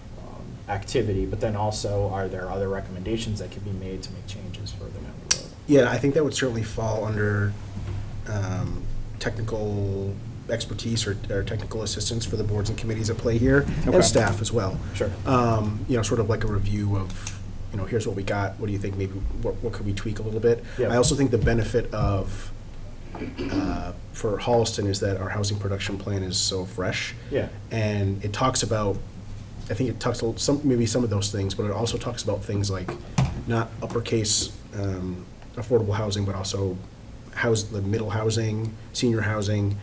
activity, but then also, are there other recommendations that could be made to make changes further down the road? Yeah, I think that would certainly fall under technical expertise or technical assistance for the boards and committees at play here, Okay. and staff as well. Sure. Sort of like a review of, here's what we got, what do you think, maybe what could we tweak a little bit? Yeah. I also think the benefit of, for Holliston, is that our housing production plan is so fresh. Yeah. And it talks about, I think it talks maybe some of those things, but it also talks about things like not uppercase affordable housing, but also the middle housing, senior housing,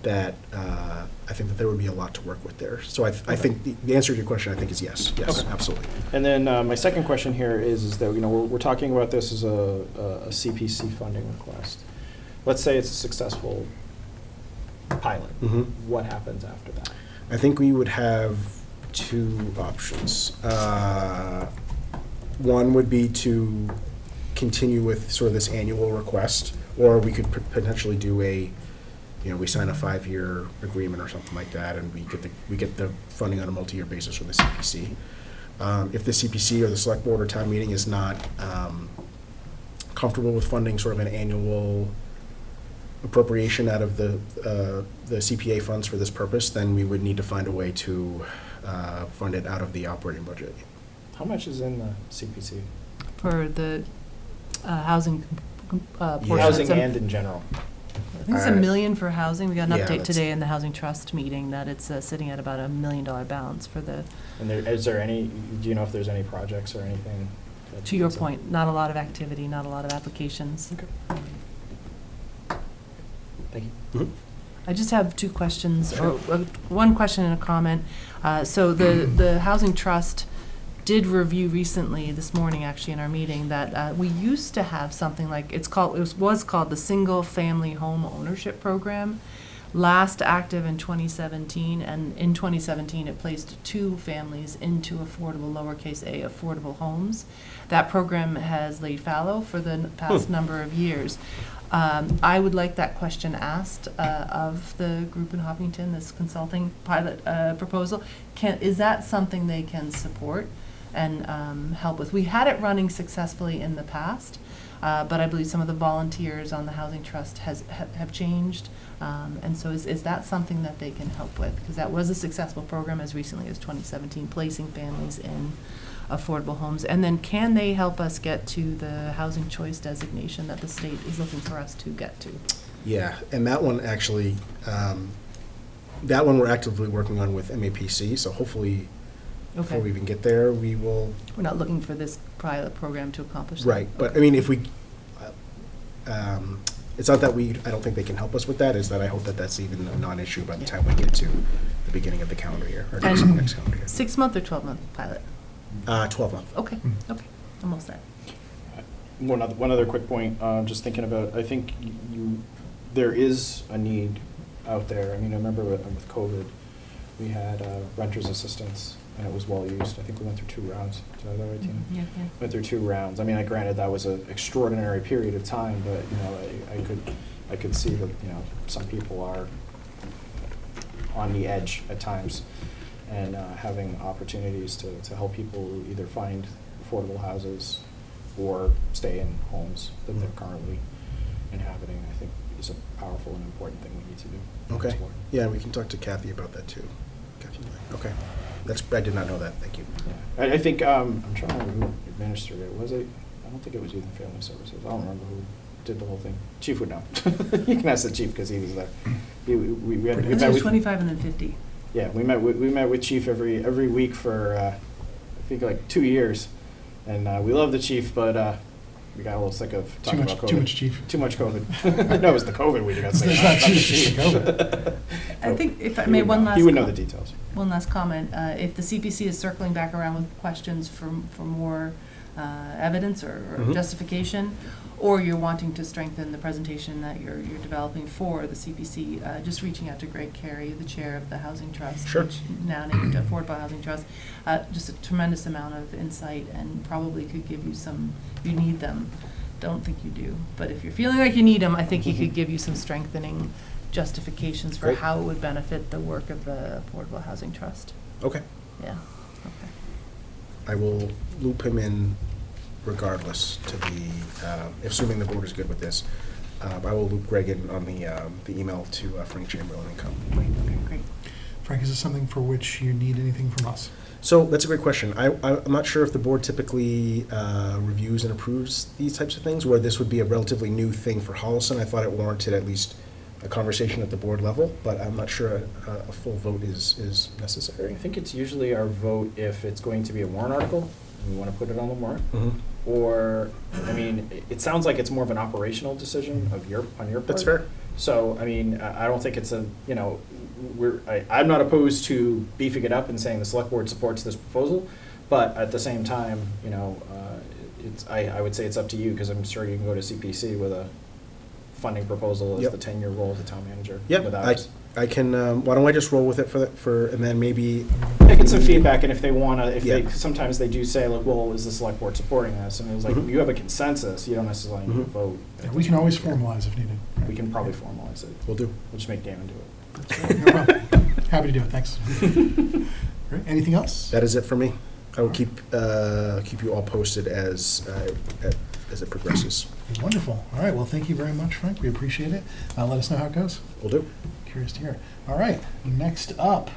that I think that there would be a lot to work with there. So I think the answer to your question, I think, is yes. Yes, Okay. absolutely. And then my second question here is that, we're talking about this as a CPC funding request. Let's say it's a successful pilot. Mhm. What happens after that? I think we would have two options. One would be to continue with sort of this annual request, or we could potentially do we sign a 5-year agreement or something like that, and we get the funding on a multi-year basis from the CPC. If the CPC or the select board or town meeting is not comfortable with funding sort of an annual appropriation out of the CPA funds for this purpose, then we would need to find a way to fund it out of the operating budget. How much is in the CPC? For the housing portion. Housing It's a- and in general? I think it's $1 million for housing. We got an Yeah, update that's- today in the Housing Trust meeting that it's sitting at about $1 million balance for the, And is there any, do you know if there's any projects or anything? to your point, not a lot of activity, not a lot of applications. Okay. Thank you. Mhm. I just have two questions, or one question and a comment. So the Housing Trust did review recently, this morning actually in our meeting, that we used to have something like, it was called the Single Family Home Ownership Program, last active in 2017, and in 2017 it placed 2 families into affordable, lowercase a, affordable homes. That program has laid fallow for the past number of years. I would like that question asked of the group in Hopkinton, this consulting pilot proposal. Is that something they can support and help with? We had it running successfully in the past, but I believe some of the volunteers on the Housing Trust have changed. And so is that something that they can help with? Because that was a successful program as recently as 2017, placing families in affordable homes? And then can they help us get to the housing choice designation that the state is looking for us to get to? Yeah, and that one actually, that one we're actively working on with MAPC, so hopefully before we Okay, even get there, we will, we're not looking for this pilot program to accomplish that. right, but I mean, if we, it's not that I don't think they can help us with that, is that I hope that that's even a non-issue by the time we get to the beginning of the calendar year, or next And- calendar year. 6-month or 12-month pilot? 12-month. Okay, okay, almost there. One other quick point, just thinking about, I think there is a need out there. I mean, I remember with COVID, we had renters assistance, and it was well used. I think we went through 2 rounds. Did I have that right, Tina? Yeah, yeah. Went through 2 rounds. I mean, granted, that was an extraordinary period of time, but, I could see that, some people are on the edge at times, and having opportunities to help people either find affordable houses or stay in homes that they're currently inhabiting, I think is a powerful and important thing we need to do. Okay, Explore. yeah, we can talk to Kathy about that too. Kathy Lang. Okay, I did not know that, thank you. Yeah. I think, I'm trying to remember who administered it. Was it, I don't think it was Youth and Family Services. I don't remember who did the whole thing. Chief would know. You can ask the chief because he was there. We It met was with, 25 and then 50. yeah, we met with Chief every week for, I think like 2 years. And we love the chief, but we got a little sick of talking about COVID. Too much, chief. Too much COVID. No, it was the COVID we got sick It's of. not not the chief, it's chief. COVID. I think, if I He may, would one know. last. He would know com- the details. One last comment. If the CPC is circling back around with questions for more evidence or Mhm. justification, or you're wanting to strengthen the presentation that you're developing for the CPC, just reaching out to Greg Carey, the chair of the Housing Trust. Sure. which now named Affordable Housing Trust. Just a tremendous amount of insight and probably could give you some, you need them. Don't think you do, but if you're feeling like you need them, I think he could give you some strengthening justifications for Great. how it would benefit the work of the Affordable Housing Trust. Okay, Yeah, okay. I will loop him in regardless to assuming the board is good with this. I will loop Greg in on the email to Frank Chamberlain and company. Great. Frank, is this something for which you need anything from us? So that's a great question. I'm not sure if the board typically reviews and approves these types of things, where this would be a relatively new thing for Holliston. I thought it warranted at least a conversation at the board level, but I'm not sure a full vote is necessary. I think it's usually our vote if it's going to be a warrant article, and we want to put it on the warrant. Mhm. Or, I mean, it sounds like it's more of an operational decision on your part. That's fair. So, I mean, I don't think it's I'm not opposed to beefing it up and saying the select board supports this proposal, but at the same time, I would say it's up to you, because I'm sure you can go to CPC with a funding proposal as Yep. the 10-year role as the town manager. Yeah, without I can, why don't I just roll with it and then maybe. get some feedback, and if they want to, Yeah. sometimes they do say, like, well, is the select board supporting this? And it was like, Mhm. you have a consensus, you don't necessarily need to Mhm. vote. Yeah, we can always formalize if needed. We can probably formalize it. Will do. We'll just make Damon do it. No problem. Happy to do it, thanks. Great. Anything else? That is it for me. I will keep you all posted as it progresses. Wonderful. All right, well, thank you very much, Frank. We appreciate it. Let us know how it goes. Will do. Curious to hear. All right, next up,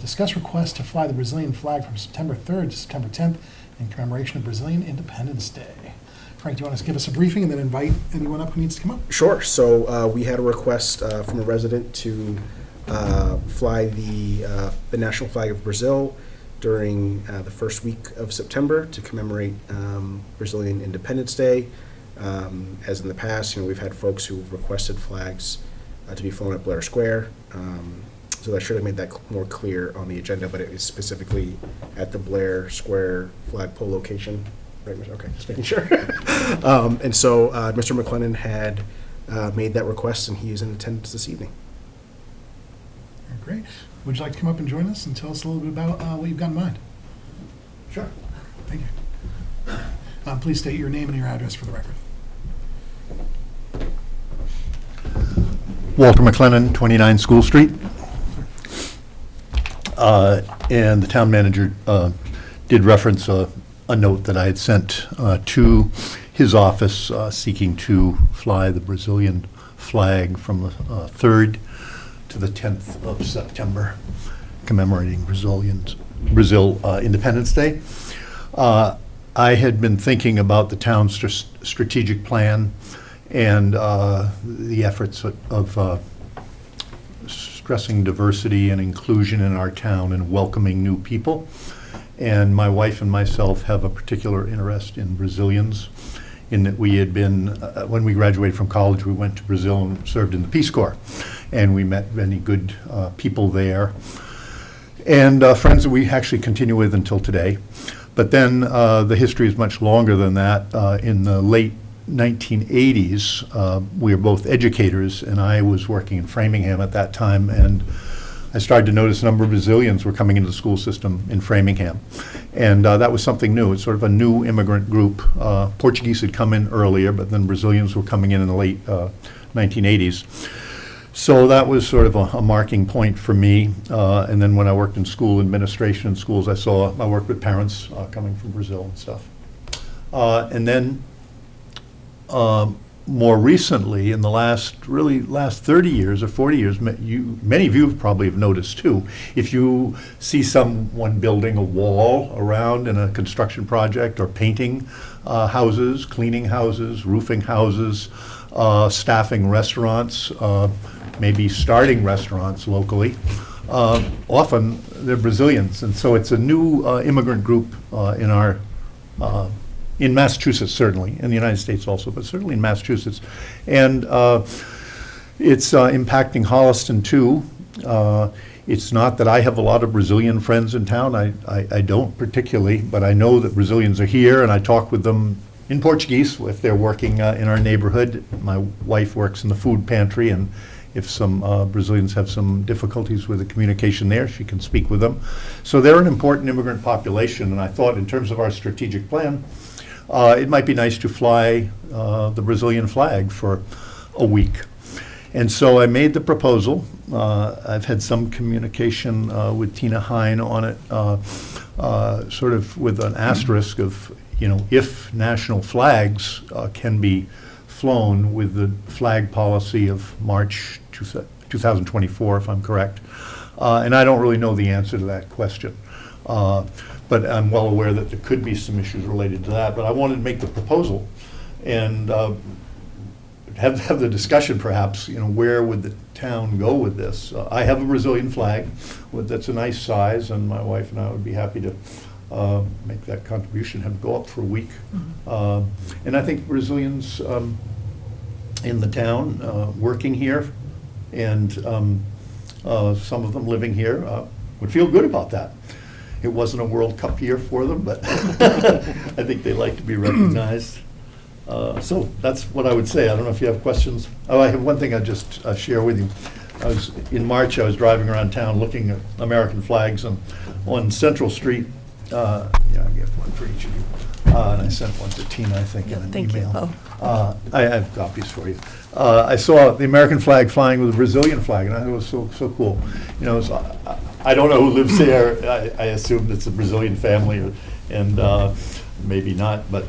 discuss request to fly the Brazilian flag from September 3rd to September 10th in commemoration of Brazilian Independence Day. Frank, do you want to give us a briefing and then invite anyone up who needs to come up? Sure. So we had a request from a resident to fly the national flag of Brazil during the first week of September to commemorate Brazilian Independence Day. As in the past, we've had folks who've requested flags to be flown at Blair Square. So I should have made that more clear on the agenda, but it is specifically at the Blair Square flagpole location. Right, okay, just making sure. And so Mr. McLennan had made that request, and he is in attendance this evening. Great. Would you like to come up and join us and tell us a little bit about what you've got in mind? Sure. Thank you. Please state your name and your address for the record. Walter McLennan, 29 School Street. And the town manager did reference a note that I had sent to his office seeking to fly the Brazilian flag from the 3rd to the 10th of September, commemorating Brazil Independence Day. I had been thinking about the town's strategic plan and the efforts of stressing diversity and inclusion in our town and welcoming new people. And my wife and myself have a particular interest in Brazilians, in that we had been, when we graduated from college, we went to Brazil and served in the Peace Corps. And we met many good people there, and friends that we actually continue with until today. But then the history is much longer than that. In the late 1980s, we were both educators, and I was working in Framingham at that time, and I started to notice a number of Brazilians were coming into the school system in Framingham. And that was something new. It's sort of a new immigrant group. Portuguese had come in earlier, but then Brazilians were coming in the late 1980s. So that was sort of a marking point for me. And then when I worked in school administration in schools, I worked with parents coming from Brazil and stuff. And then more recently, in the last 30 years or 40 years, many of you probably have noticed too, if you see someone building a wall around in a construction project or painting houses, cleaning houses, roofing houses, staffing restaurants, maybe starting restaurants locally, often they're Brazilians. And so it's a new immigrant group in Massachusetts, certainly, in the United States also, but certainly in Massachusetts. And it's impacting Holliston too. It's not that I have a lot of Brazilian friends in town. I don't particularly, but I know that Brazilians are here, and I talk with them in Portuguese if they're working in our neighborhood. My wife works in the food pantry, and if some Brazilians have some difficulties with the communication there, she can speak with them. So they're an important immigrant population, and I thought in terms of our strategic plan, it might be nice to fly the Brazilian flag for a week. And so I made the proposal. I've had some communication with Tina Hine on it, sort of with an asterisk of, if national flags can be flown with the flag policy of March 2024, if I'm correct. And I don't really know the answer to that question. But I'm well aware that there could be some issues related to that. But I wanted to make the proposal and have the discussion perhaps, where would the town go with this? I have a Brazilian flag that's a nice size, and my wife and I would be happy to make that contribution, have it go up for a week. And I think Brazilians in the town working here and some of them living here would feel good about that. It wasn't a World Cup year for them, but I think they like to be recognized. So that's what I would say. I don't know if you have questions. Oh, I have one thing I'd just share with you. In March, I was driving around town looking at American flags, and on Central Street, I get one for each of you. And I sent one to Tina, I think, in an Thank you, email. Bo. I have copies for you. I saw the American flag flying with the Brazilian flag, and I thought it was so cool. I don't know who lives there. I assume it's a Brazilian family, and maybe not, but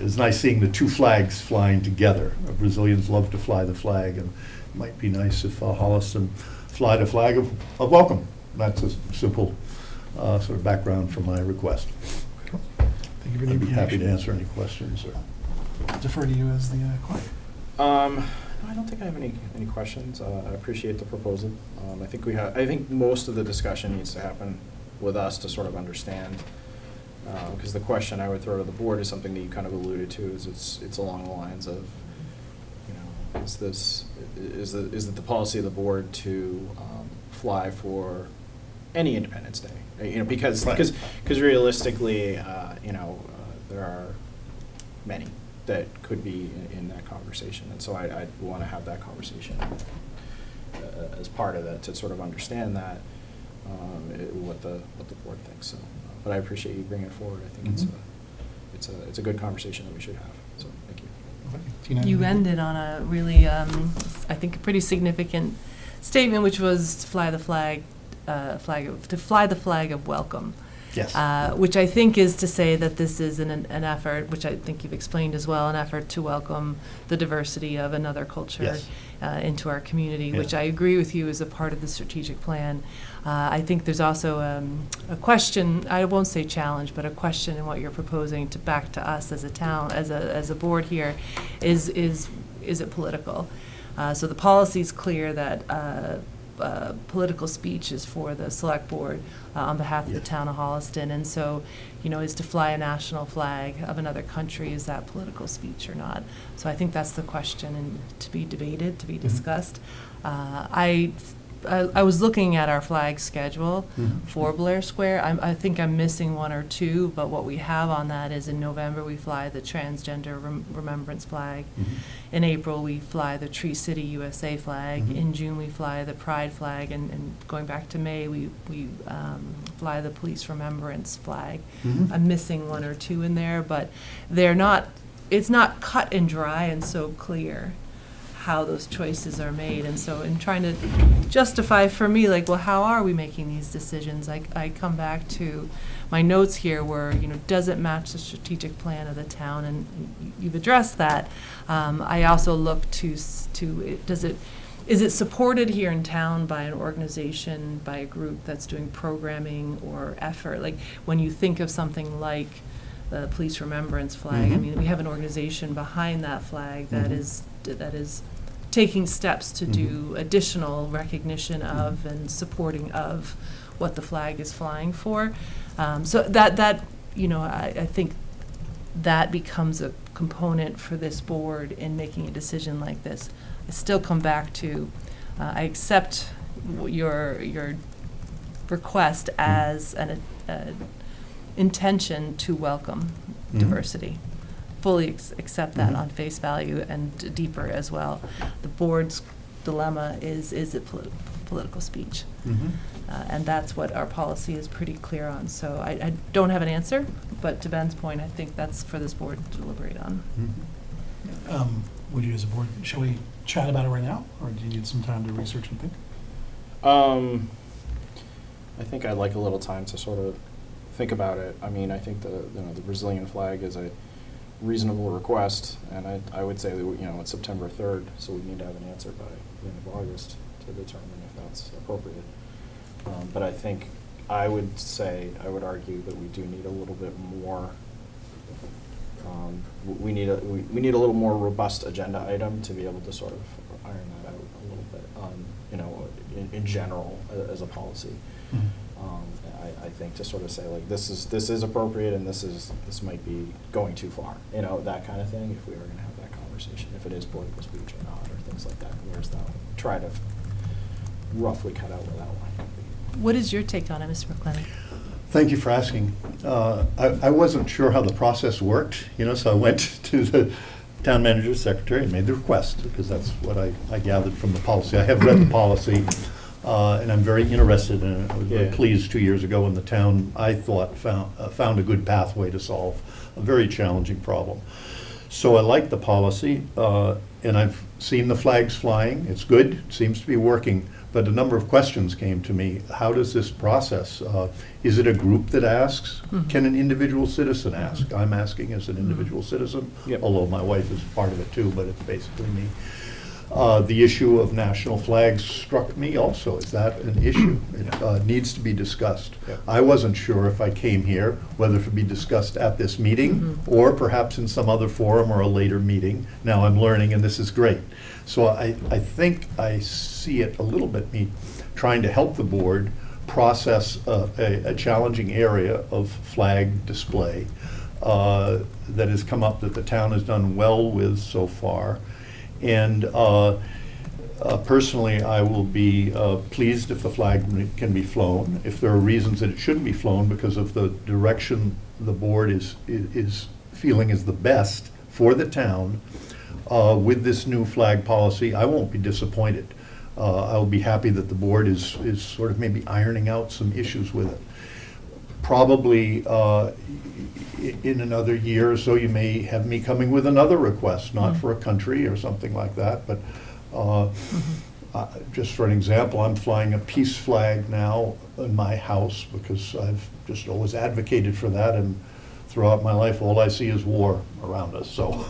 it's nice seeing the two flags flying together. Brazilians love to fly the flag, and it might be nice if Holliston fly the flag of welcome. That's a simple sort of background for my request. Thank you for the I'd be happy to information. answer any questions. Defer to you as the clerk. No, I don't think I have any questions. I appreciate the proposal. I think most of the discussion needs to happen with us to sort of understand, because the question I would throw to the board is something that you kind of alluded to, is it's along the lines of, is it the policy of the board to fly for any Independence Day? Because realistically, there are many that could be in that conversation, and so I want to have that conversation as part of that to sort of understand that what the board thinks. So, but I appreciate you bringing it forward. I think it's a good conversation that we should have. So thank you. Tina, You anything? ended on a really, I think, a pretty significant statement, which was to fly the flag of welcome. Yes. Which I think is to say that this is an effort, which I think you've explained as well, an effort to welcome the diversity of another culture Yes. into our community, which Yeah. I agree with you is a part of the strategic plan. I think there's also a question, I won't say challenge, but a question in what you're proposing to back to us as a town, as a board here, is it political? So the policy's clear that political speech is for the select board on behalf of the Yes. town of Holliston. And so, is to fly a national flag of another country, is that political speech or not? So I think that's the question and to be debated, to be discussed. I was looking at our flag schedule for Blair Square. I think I'm missing one or two, but what we have on that is in November, we fly the Transgender Remembrance flag. In April, we fly the Tree City USA flag. In June, we fly the Pride flag. And going back to May, we fly the Police Remembrance flag. I'm missing one or two in there, but it's not cut and dry and so clear how those choices are made. And so in trying to justify for me, like, well, how are we making these decisions? I come back to my notes here where, does it match the strategic plan of the town? And you've addressed that. I also look to is it supported here in town by an organization, by a group that's doing programming or effort? Like when you think of something like the Police Remembrance flag, I mean, we have an organization behind that flag that is taking steps to do additional recognition of and supporting of what the flag is flying for. So that I think that becomes a component for this board in making a decision like this. I still come back to, I accept your request as an intention to welcome diversity. Fully accept that on face value and deeper as well. The board's dilemma is it political speech? And that's what our policy is pretty clear on. So I don't have an answer, but to Ben's point, I think that's for this board to deliberate on. Would you as a board, shall we chat about it right now, or do you need some time to research and think? I think I'd like a little time to sort of think about it. I mean, I think the Brazilian flag is a reasonable request, and I would say that it's September 3rd, so we need to have an answer by the end of August to determine if that's appropriate. But I think I would argue that we do need a little bit more. We need a little more robust agenda item to be able to sort of iron that out a little bit. In general as a policy. I think to sort of say like this is appropriate and this might be going too far, that kind of thing. If we were going to have that conversation, if it is political speech or not, or things like that, where's that? Try to roughly cut out where that line would be. What is your take on it, Mr. McClennan? Thank you for asking. I wasn't sure how the process worked, so I went to the town manager's secretary and made the request, because that's what I gathered from the policy. I have read the policy, and I'm very interested in it. I was very pleased 2 years ago when the town, I thought, found a good pathway to solve a very challenging problem. So I like the policy, and I've seen the flags flying. It's good, it seems to be working. But a number of questions came to me. How does this process? Is it a group that asks? Can an individual citizen ask? I'm asking as an individual citizen, although my wife is part of it too, but it's basically me. The issue of national flags struck me also. Is that an issue? It needs to be discussed. I wasn't sure if I came here, whether it would be discussed at this meeting or perhaps in some other forum or a later meeting. Now I'm learning, and this is great. So I think I see it a little bit, me trying to help the board process a challenging area of flag display that has come up that the town has done well with so far. And personally, I will be pleased if the flag can be flown. If there are reasons that it shouldn't be flown because of the direction the board is feeling is the best for the town with this new flag policy, I won't be disappointed. I'll be happy that the board is sort of maybe ironing out some issues with it. Probably in another year or so, you may have me coming with another request, not for a country or something like that, but Just for an example, I'm flying a peace flag now in my house because I've just always advocated for that, and throughout my life, all I see is war around us. So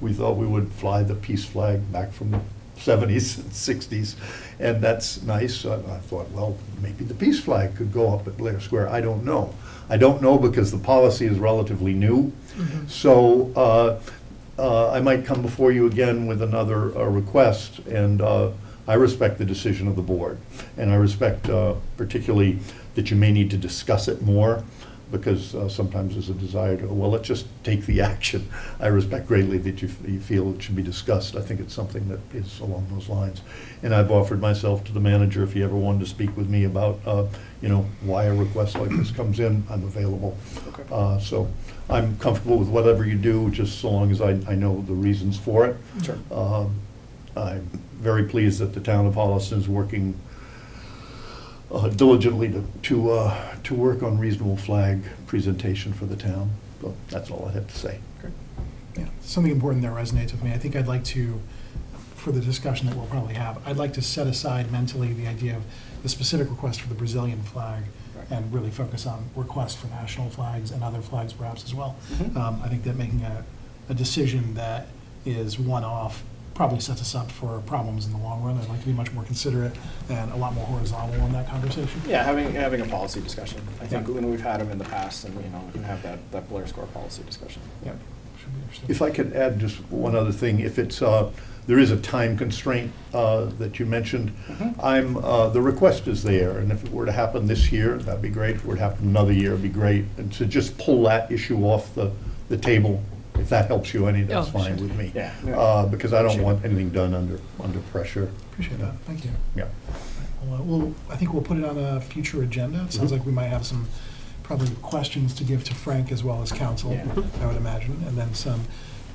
we thought we would fly the peace flag back from the 70s and 60s, and that's nice. I thought, well, maybe the peace flag could go up at Blair Square. I don't know. I don't know because the policy is relatively new. So I might come before you again with another request, and I respect the decision of the board, and I respect particularly that you may need to discuss it more, because sometimes there's a desire to, well, let's just take the action. I respect greatly that you feel it should be discussed. I think it's something that is along those lines. And I've offered myself to the manager, if he ever wanted to speak with me about, why a request like this comes in, I'm available. Okay. So I'm comfortable with whatever you do, just so long as I know the reasons for it. Sure. I'm very pleased that the town of Holliston is working diligently to work on reasonable flag presentation for the town. So that's all I have to say. Yeah, something important that resonates with me. I think I'd like to, for the discussion that we'll probably have, I'd like to set aside mentally the idea of the specific request for the Brazilian flag and really focus on requests for national flags and other flags perhaps as well. I think that making a decision that is one-off probably sets us up for problems in the long run. I'd like to be much more considerate and a lot more horizontal in that conversation. Yeah, having a policy discussion. I think when we've had them in the past, and we can have that Blair Square policy discussion. Yeah, should be interesting. If I could add just one other thing, if it's, there is a time constraint that you mentioned, the request is there, and if it were to happen this year, that'd be great. If it were to happen another year, it'd be great. And to just pull that issue off the table, if that helps you any, that's fine with me. Yeah. Because I don't want anything done under pressure. Appreciate that, thank you. Yeah. Well, I think we'll put it on a future agenda. It sounds like we might have some probably questions to give to Frank as well as council, Yeah. I would imagine, and then some.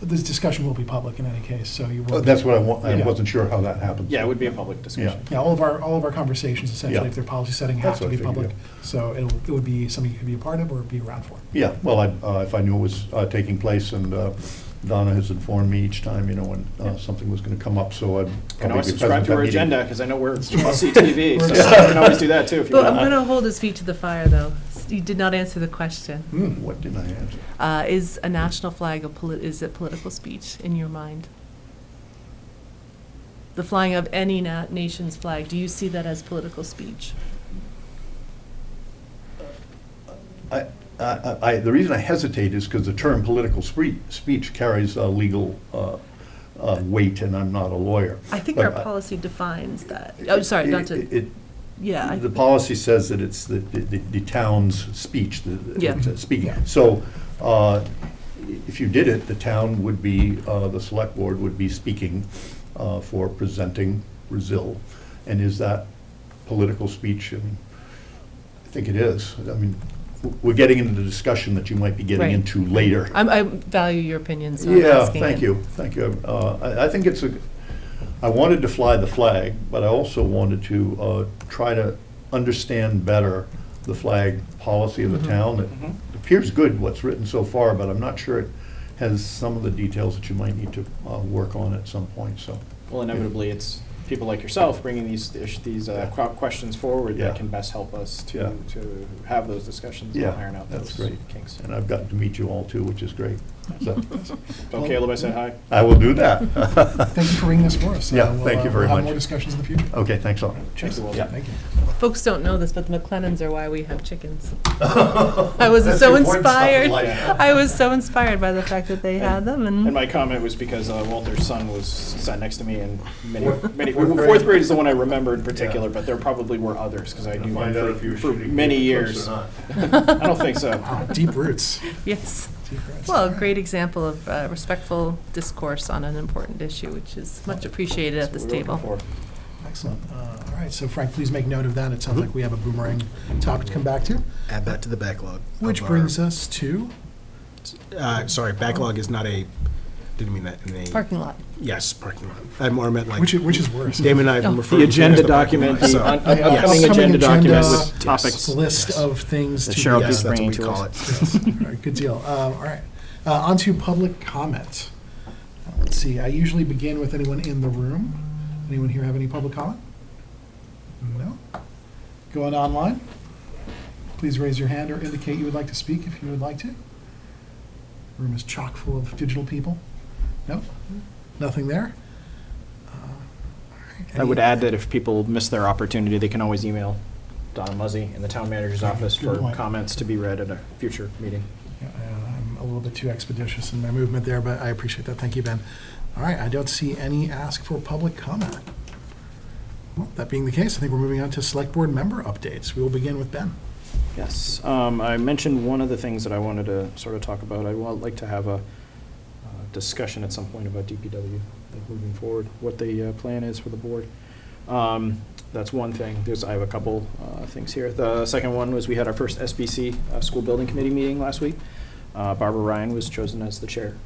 This discussion will be public in any case, so you will. That's what I want. I Yeah. wasn't sure how that happens. Yeah, it would be a public discussion. Yeah, all of our conversations essentially, Yeah. if they're policy setting, have That's to what be I figured, public. So it would be something you could be a part of or be around for. Yeah, well, if I knew it was taking place, and Donna has informed me each time, when something was going to come up, so I'd Can probably always be subscribe present to our at that meeting. agenda, because I know we're must-see TV, so you can always do that too if you But I'm want. going to hold his feet to the fire, though. You did not answer the question. What did I answer? Is a national flag is it political speech in your mind? The flying of any nation's flag, do you see that as political speech? The reason I hesitate is because the term political speech carries legal weight, and I'm not a lawyer. I think But our policy defines that. Oh, sorry, not to, It- yeah. The policy says that it's the town's speech, Yeah. speaking. So if you did it, the town would be, the select board would be speaking for presenting Brazil. And is that political speech? I mean, I think it is. I mean, we're getting into the discussion that you might be getting Right. into later. I value your opinion, so I'm Yeah, asking thank it. you, thank you. I think I wanted to fly the flag, but I also wanted to try to understand better the flag policy of the town. It appears good, what's written so far, but I'm not sure it has some of the details that you might need to work on at some point, so. Well, inevitably, it's people like yourself bringing these questions forward Yeah. that can best help us Yeah. to have those discussions and Yeah, iron out that's those great. kinks. And I've gotten to meet you all too, which is great. So, So Caleb, I said hi. I will do that. Thank you for bringing this for us. Yeah, thank you very We'll have much. more discussions in the future. Okay, thanks a lot. Cheers. Thank you, Yeah. Thank you. Folks don't know this, but the McLennans are why we have chickens. I was That's so the important stuff in inspired. life. I was so inspired by the fact that they had them, And and my comment was because Walter's son was sat next to me, and Fourth grade? fourth grade is the one I remember in particular, but there probably were others because I knew Find out if him you're for shooting many close years. or I not. don't think so. Wow, deep roots. yes. Deep roots. Well, a great example of respectful discourse on an important issue, which is much appreciated at this That's what we're table. looking Excellent. All right, so Frank, please make note of that. It sounds like we have a boomerang topic to come back to, Add that to the backlog. which of brings us to, Sorry, backlog is not a, didn't mean that in a. Parking lot. Yes, parking lot. I more meant like. which is worse? Damon and I have been Oh. referring The to it agenda as parking lot, document, the so- upcoming Upcoming agenda document agenda, with topics. yes. List Yes. of things That to Cheryl be keeps Yes, that's what bringing we to call us. it. All right, good deal. All right. On to public comment. Let's see, I usually begin with anyone in the room. Anyone here have any public comment? No? Going online? Please raise your hand or indicate you would like to speak if you would like to. Room is chock full of digital people. No? Nothing there? All right. I would Any- add that if people miss their opportunity, they can always email Donna Muzzy in the town manager's office Good for point. comments to be read at a future meeting. Yeah, I'm a little bit too expeditious in my movement there, but I appreciate that. Thank you, Ben. All right, I don't see any ask for public comment. Well, that being the case, I think we're moving on to select board member updates. We will begin with Ben. Yes, I mentioned one of the things that I wanted to sort of talk about. I would like to have a discussion at some point about DPW, like moving forward, what the plan is for the board. That's one thing. I have a couple things here. The second one was we had our first SBC school building committee meeting last week. Barbara Ryan was chosen as the chair.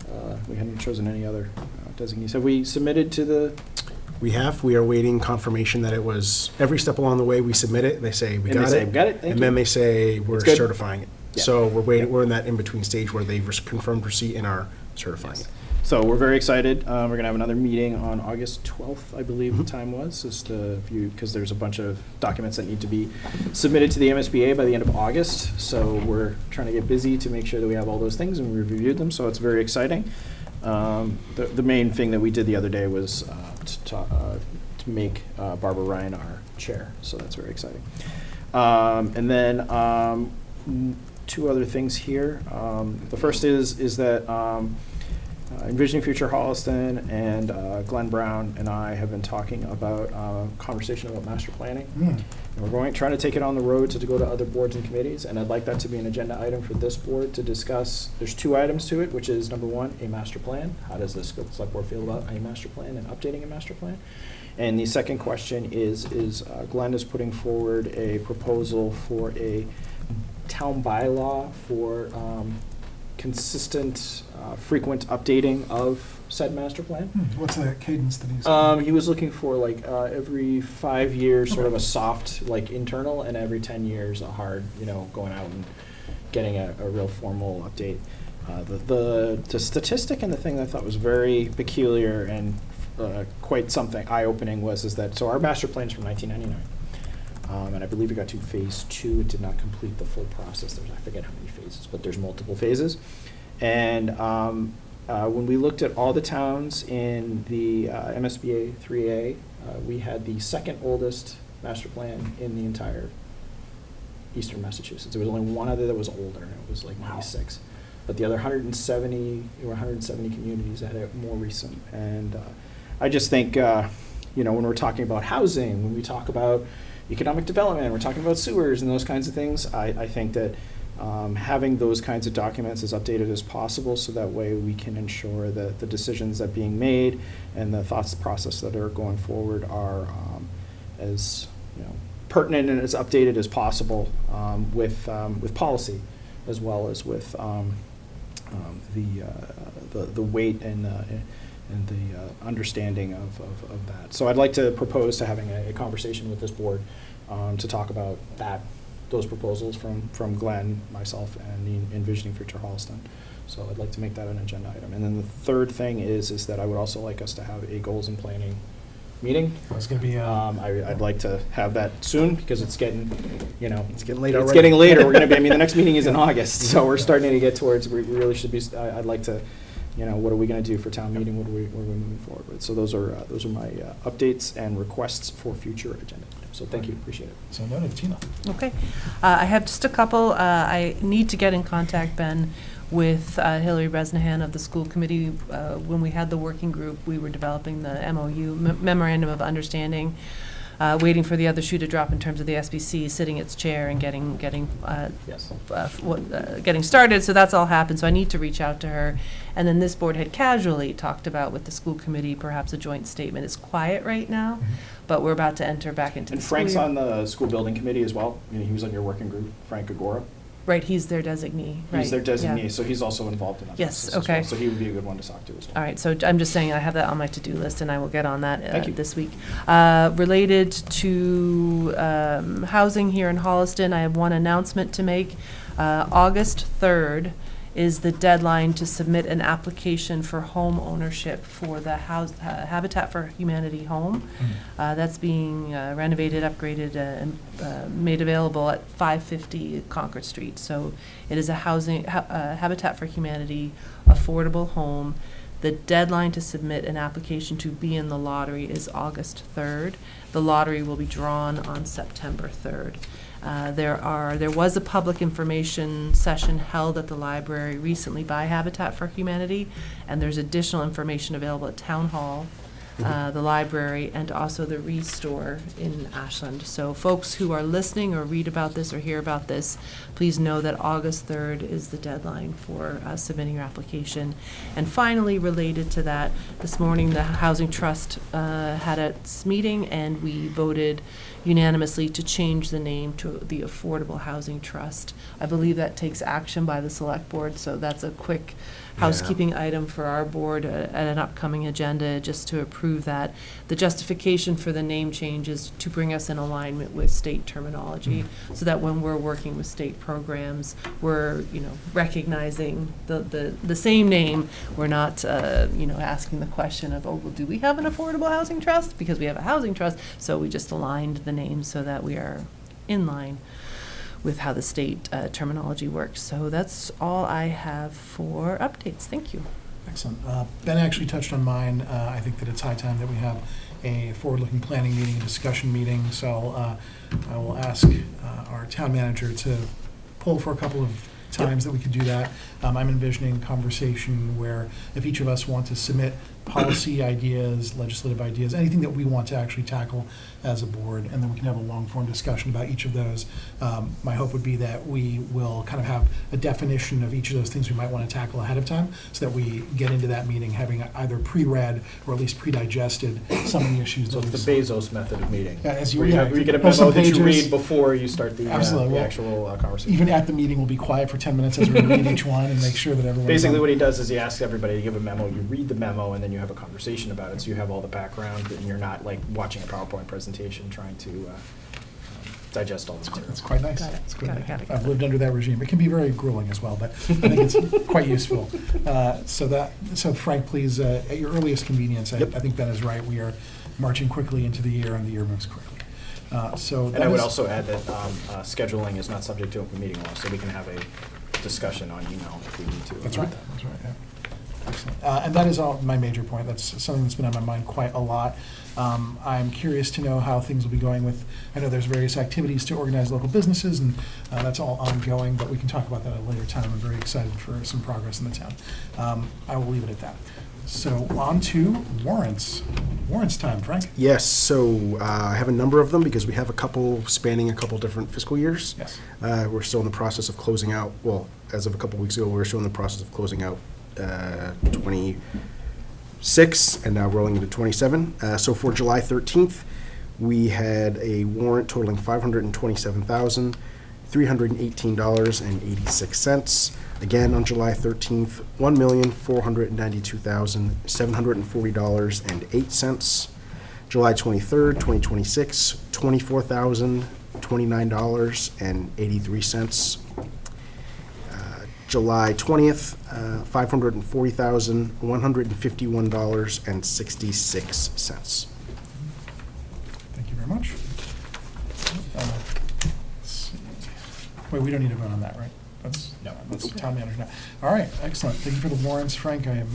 We hadn't chosen any other designees. Have we submitted to the? We are waiting confirmation that it was, every step along the way, we submit it, they say, we And they got say, it. "Got it, thank And then you." they say, we're It's good. certifying it. Yeah. So we're waiting, we're in that in-between stage where they've confirmed receipt and are certifying it. So we're very excited. We're going to have another meeting on August 12th, I believe the Mhm. time was, because there's a bunch of documents that need to be submitted to the MSBA by the end of August. So we're trying to get busy to make sure that we have all those things, and we've reviewed them, so it's very exciting. The main thing that we did the other day was to make Barbara Ryan our chair, so that's very exciting. And then two other things here. The first is that Envisioning Future Holliston and Glenn Brown and I have been talking about conversation about master planning. And we're trying to take it on the road to go to other boards and committees, and I'd like that to be an agenda item for this board to discuss. There's two items to it, which is number one, a master plan. How does the select board feel about a master plan and updating a master plan? And the second question is Glenn is putting forward a proposal for a town bylaw for consistent, frequent updating of said master plan. What's the cadence that he's? He was looking for like every 5 years, sort of a soft, like internal, and every 10 years, a hard, going out and getting a real formal update. The statistic and the thing that I thought was very peculiar and quite something eye-opening is that, so our master plan is from 1999. And I believe it got to phase 2. It did not complete the full process. I forget how many phases, but there's multiple phases. And when we looked at all the towns in the MSBA 3A, we had the second oldest master plan in the entire eastern Massachusetts. There was only one other that was older, and it was like 96. But the other 170 communities that had more recent. And I just think, when we're talking about housing, when we talk about economic development, we're talking about sewers and those kinds of things, I think that having those kinds of documents as updated as possible, so that way we can ensure that the decisions that are being made and the thoughts process that are going forward are as pertinent and as updated as possible with policy, as well as with the weight and the understanding of that. So I'd like to propose to having a conversation with this board to talk about those proposals from Glenn, myself, and the Envisioning Future Holliston. So I'd like to make that an agenda item. And then the third thing is that I would also like us to have a goals and planning meeting. It's going to be. I'd like to have that soon, because it's getting, It's getting late it's already. getting later. We're going to be, the next meeting is in August, so we're starting to get towards, we really should be, I'd like to, what are we going to do for town meeting? What are we moving forward with? So those are my updates and requests for future agenda items. So thank you, appreciate it. So noted, Tina. Okay. I have just a couple. I need to get in contact, Ben, with Hillary Bresnahan of the school committee. When we had the working group, we were developing the MOU, Memorandum of Understanding, waiting for the other shoe to drop in terms of the SBC sitting its chair and getting Yes. getting started. So that's all happened. So I need to reach out to her. And then this board had casually talked about with the school committee, perhaps a joint statement. It's quiet right now, but we're about to enter back into And the school Frank's year. on the school building committee as well. He was on your working group, Frank Agora. Right, he's their designee, right? He's their designee, yeah. so he's also involved in that Yes, process as okay. well. So he would be a good one to talk to as well. All right, so I'm just saying I have that on my to-do list, and I will get on that Thank you. this week. Related to housing here in Holliston, I have one announcement to make. August 3rd is the deadline to submit an application for home ownership for the Habitat for Humanity home. That's being renovated, upgraded, and made available at 550 Concord Street. So it is a Habitat for Humanity affordable home. The deadline to submit an application to be in the lottery is August 3rd. The lottery will be drawn on September 3rd. There was a public information session held at the library recently by Habitat for Humanity, and there's additional information available at Town Hall, the library, and also the Restore in Ashland. So folks who are listening or read about this or hear about this, please know that August 3rd is the deadline for submitting your application. And finally, related to that, this morning the Housing Trust had its meeting, and we voted unanimously to change the name to the Affordable Housing Trust. I believe that takes action by the Select Board, so that's a quick housekeeping item for our board at an upcoming agenda, just to approve that. The justification for the name change is to bring us in alignment with state terminology, so that when we're working with state programs, we're, recognizing the same name. We're not, asking the question of, well, do we have an affordable housing trust? Because we have a housing trust, so we just aligned the names so that we are in line with how the state terminology works. So that's all I have for updates. Thank you. Excellent. Ben actually touched on mine. I think that it's high time that we have a forward-looking planning meeting, a discussion meeting. So I will ask our town manager to pull for a couple of times that we could do that. I'm envisioning conversation where if each of us want to submit policy ideas, legislative ideas, anything that we want to actually tackle as a board, and then we can have a long-form discussion about each of those. My hope would be that we will kind of have a definition of each of those things we might want to tackle ahead of time, so that we get into that meeting having either pre-read or at least pre-digested some of the issues. So it's the Bezos method of meeting. As where you get a post some memo that you pages. read before you start the Absolutely. actual conversation. Even at the meeting, we'll be quiet for 10 minutes as we read each one and make sure that everyone. Basically, what he does is he asks everybody to give a memo, you read the memo, and then you have a conversation about it, so you have all the background, and you're not like watching a PowerPoint presentation trying to digest all the material. It's quite nice. Got it. It's quite Got it, nice. got it, got I've it. lived under that regime. It can be very grueling as well, but I think it's quite useful. So Frank, please, at your earliest convenience, I think Ben is right. We are marching quickly into the year, and the year moves quickly. And I would also add that scheduling is not subject to open meeting law, so we can have a discussion on email if we need to. That's right. That's right. Yeah. Excellent. And that is all my major point. That's something that's been on my mind quite a lot. I'm curious to know how things will be going with, I know there's various activities to organize local businesses, and that's all ongoing, but we can talk about that at a later time. I'm very excited for some progress in the town. I will leave it at that. So on to warrants. Warrants time, Frank. Yes, so I have a number of them because we have a couple spanning a couple different fiscal years. Yes. We're still in the process of closing out, well, as of a couple weeks ago, we're still in the process of closing out 26 and now rolling into 27. So for July 13th, we had a warrant totaling $527,318.86. Again, on July 13th, $1,492,740.08. July 23rd, 2026, $24,029.83. July 20th, $540,151.66. Thank you very much. Let's see. Wait, we don't need to vote on that, right? That's town manager now. All right, excellent. Thank you for the warrants, Frank. I am,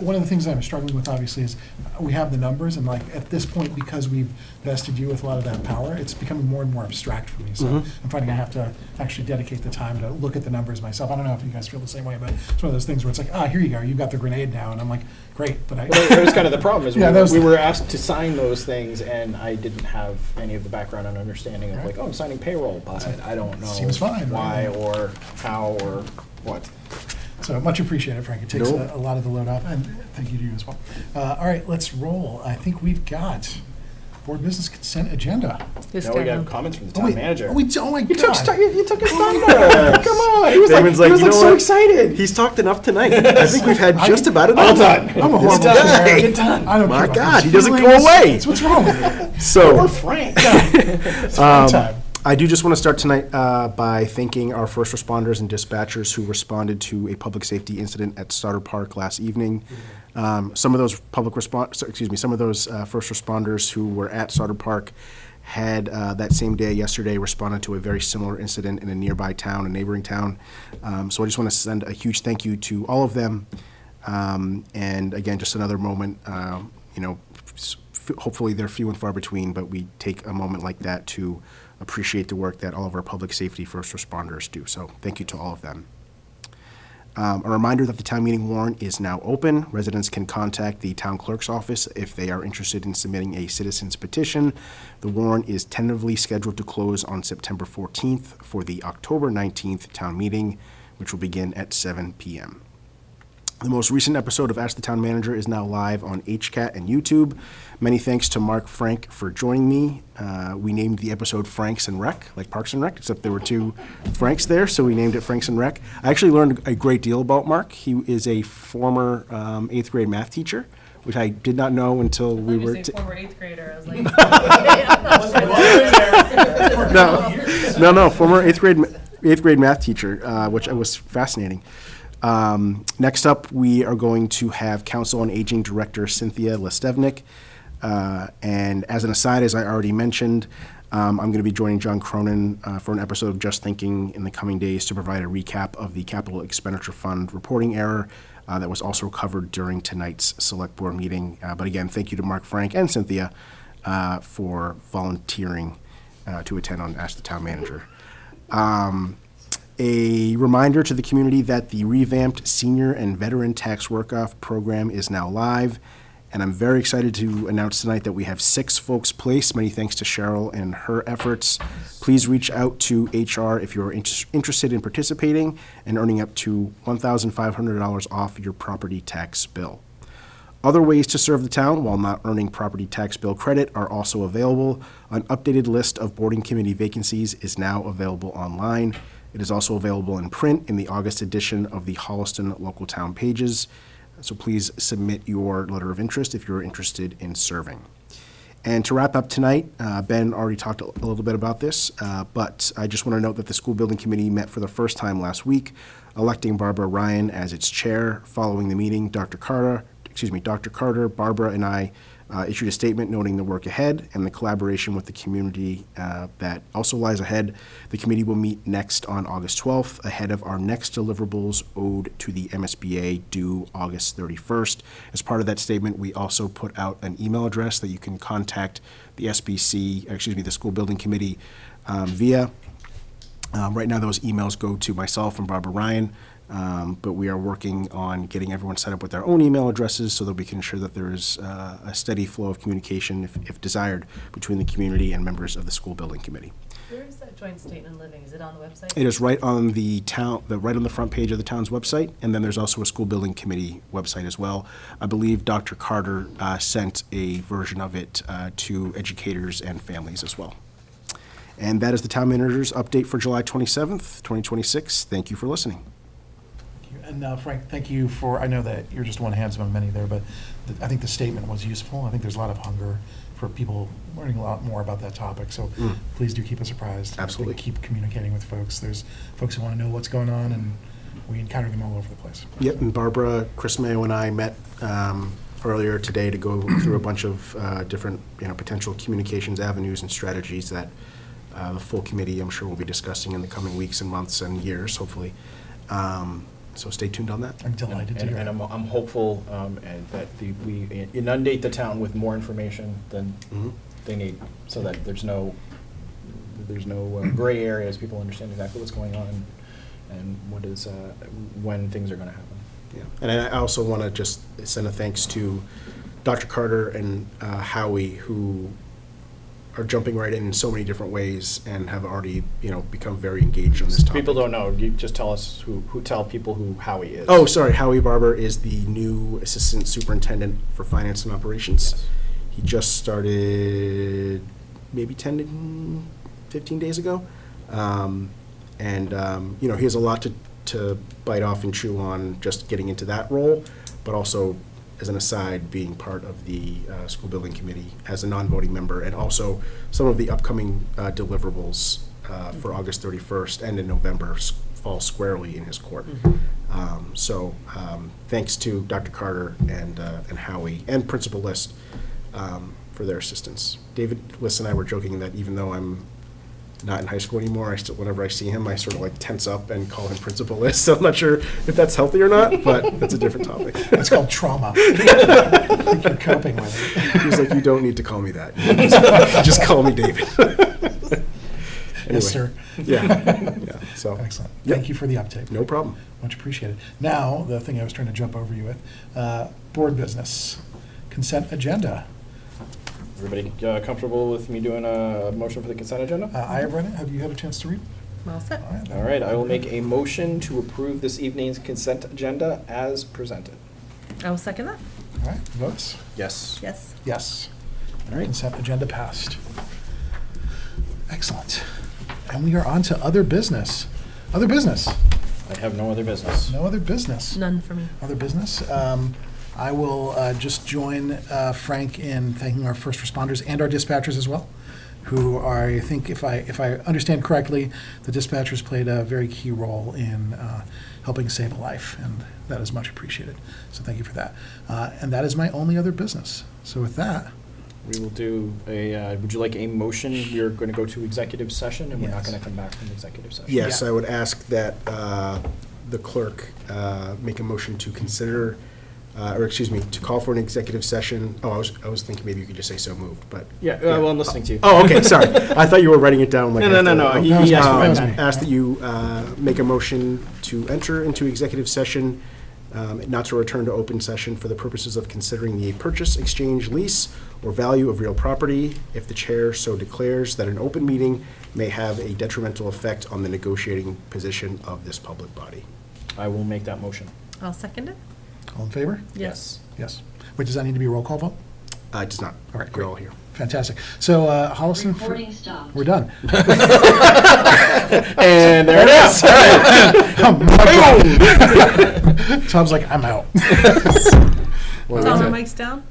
one of the things I'm struggling with, obviously, is we have the numbers, and like, at this point, because we've vested you with a lot of that power, it's becoming more and more abstract for me. So I'm finding I have to actually dedicate the time to look at the numbers myself. I don't know if you guys feel the same way, but it's one of those things where it's like, here you go, you've got the grenade now, and I'm like, great, but Well, that was kind of the problem, is Yeah, that was- we were asked to sign those things, and I didn't have any of the background and understanding of Right. like, I'm signing payroll, but I don't know Seems fine, why right? or how or what. So much appreciated, Frank. It takes Nope. a lot of the load off, and thank you to you as well. All right, let's roll. I think we've got board business consent agenda. This Now we got down. comments from the town manager. Oh, my God. You took his thunder. Yes. Come on. He was Damon's like, you know so what? excited. He's talked enough tonight. I think we've had just about All enough. done. I'm a horrible It's done. chair. It's done. I don't My care about God, these he doesn't go feelings. away. What's wrong with you? So, Frank. It's fun time. I do just want to start tonight by thanking our first responders and dispatchers who responded to a public safety incident at Stoddard Park last evening. Some of those some of those first responders who were at Stoddard Park had that same day, yesterday, responded to a very similar incident in a nearby town, a neighboring town. So I just want to send a huge thank you to all of them. And again, just another moment, hopefully they're few and far between, but we take a moment like that to appreciate the work that all of our public safety first responders do. So thank you to all of them. A reminder that the town meeting warrant is now open. Residents can contact the town clerk's office if they are interested in submitting a citizen's petition. The warrant is tentatively scheduled to close on September 14th for the October 19th town meeting, which will begin at 7 p.m. The most recent episode of Ask the Town Manager is now live on HCAT and YouTube. Many thanks to Mark Frank for joining me. We named the episode Franks and Rec, like Parks and Rec, except there were two Franks there, so we named it Franks and Rec. I actually learned a great deal about Mark. He is a former 8th grade math teacher, which I did not know until we were... former 8th grader, I was like... No, former 8th grade math teacher, which was fascinating. Next up, we are going to have Council on Aging Director Cynthia Lestevnik. And as an aside, as I already mentioned, I'm going to be joining John Cronin for an episode of Just Thinking in the coming days to provide a recap of the Capital Expenditure Fund reporting error that was also covered during tonight's Select Board meeting. But again, thank you to Mark Frank and Cynthia for volunteering to attend on Ask the Town Manager. A reminder to the community that the revamped Senior and Veteran Tax Work-Off program is now live, and I'm very excited to announce tonight that we have 6 folks placed. Many thanks to Cheryl and her efforts. Please reach out to HR if you're interested in participating and earning up to $1,500 off your property tax bill. Other ways to serve the town while not earning property tax bill credit are also available. An updated list of boarding committee vacancies is now available online. It is also available in print in the August edition of the Holliston local town pages. So please submit your letter of interest if you're interested in serving. And to wrap up tonight, Ben already talked a little bit about this, but I just want to note that the school building committee met for the first time last week, electing Barbara Ryan as its chair. Following the meeting, Dr. Carter, Barbara, and I issued a statement noting the work ahead and the collaboration with the community that also lies ahead. The committee will meet next on August 12th, ahead of our next deliverables owed to the MSBA due August 31st. As part of that statement, we also put out an email address that you can contact the the school building committee via. Right now, those emails go to myself and Barbara Ryan. But we are working on getting everyone set up with their own email addresses so that we can ensure that there is a steady flow of communication, if desired, between the community and members of the school building committee. Where is that joint statement living? Is it on the website? It is right on the front page of the town's website, and then there's also a school building committee website as well. I believe Dr. Carter sent a version of it to educators and families as well. And that is the town manager's update for July 27th, 2026. Thank you for listening. And Frank, thank you for, I know that you're just one handsome of many there, but I think the statement was useful. I think there's a lot of hunger for people learning a lot more about that topic, so please do keep us apprised. Absolutely. Keep communicating with folks. There's folks who want to know what's going on, and we encounter them all over the place. Yep, and Barbara, Chris Mayo, and I met earlier today to go through a bunch of different potential communications avenues and strategies that the full committee, I'm sure, will be discussing in the coming weeks and months and years, hopefully. So stay tuned on that. I'm delighted to hear And it. I'm hopeful and that we inundate the town with more information than they need, so that there's no gray areas. People understand exactly what's going on and when things are going to happen. Yeah. And I also want to just send a thanks to Dr. Carter and Howie, who are jumping right in so many different ways and have already, become very engaged on this topic. People don't know. You just tell us tell people who Howie is. Oh, sorry. Howie Barber is the new Assistant Superintendent for Finance and Operations. Yes. He just started maybe 10 to 15 days ago. He has a lot to bite off and chew on just getting into that role, but also, as an aside, being part of the school building committee as a non-voting member, and also some of the upcoming deliverables for August 31st, and in November falls squarely in his court. So thanks to Dr. Carter and Howie and Principal List for their assistance. David List and I were joking that even though I'm not in high school anymore, I still, whenever I see him, I sort of like tense up and call him Principal List. So I'm not sure if that's healthy or not, but that's a different topic. It's called trauma. I think you're coping with it. He's like, you don't need to call me that. Just call me David. Yes, sir. Yeah. So Excellent. Yep. Thank you for the update. no problem. Much appreciated. Now, the thing I was trying to jump over you with, board business, consent agenda. Everybody comfortable with me doing a motion for the consent agenda? I have read it. Have you had a chance to read? Well said. All right. All right, I will make a motion to approve this evening's consent agenda as presented. I will second that. All right, votes? Yes. Yes. Yes. All right. Consent agenda passed. Excellent. And we are on to other business. Other business. I have no other business. No other business. None for me. Other business. I will just join Frank in thanking our first responders and our dispatchers as well, who are, I think, if I understand correctly, the dispatchers played a very key role in helping save a life, and that is much appreciated. So thank you for that. And that is my only other business. So with that, We will do a, would you like a motion? We're going to go to executive session, and we're not Yes. going to come back from executive session. Yes, Yeah. I would ask that the clerk make a motion to consider, or excuse me, to call for an executive session. Oh, I was thinking maybe you could just say so moved, but. Yeah, well, I'm listening to you. Oh, okay, sorry. I thought you were writing it down like. No, no, no, after- no. He that was asked me. for That was my me. Ask that you make a motion to enter into executive session, not to return to open session for the purposes of considering the purchase, exchange, lease, or value of real property, if the chair so declares that an open meeting may have a detrimental effect on the negotiating position of this public body. I will make that motion. I'll second it. all in favor? Yes. Yes. Wait, does that need to be a roll call vote? It does not. All right, You're great. all here. Fantastic. So Holliston, Recording stopped. we're done. And there it is. Tom's like, I'm out. Tom, the mic's down?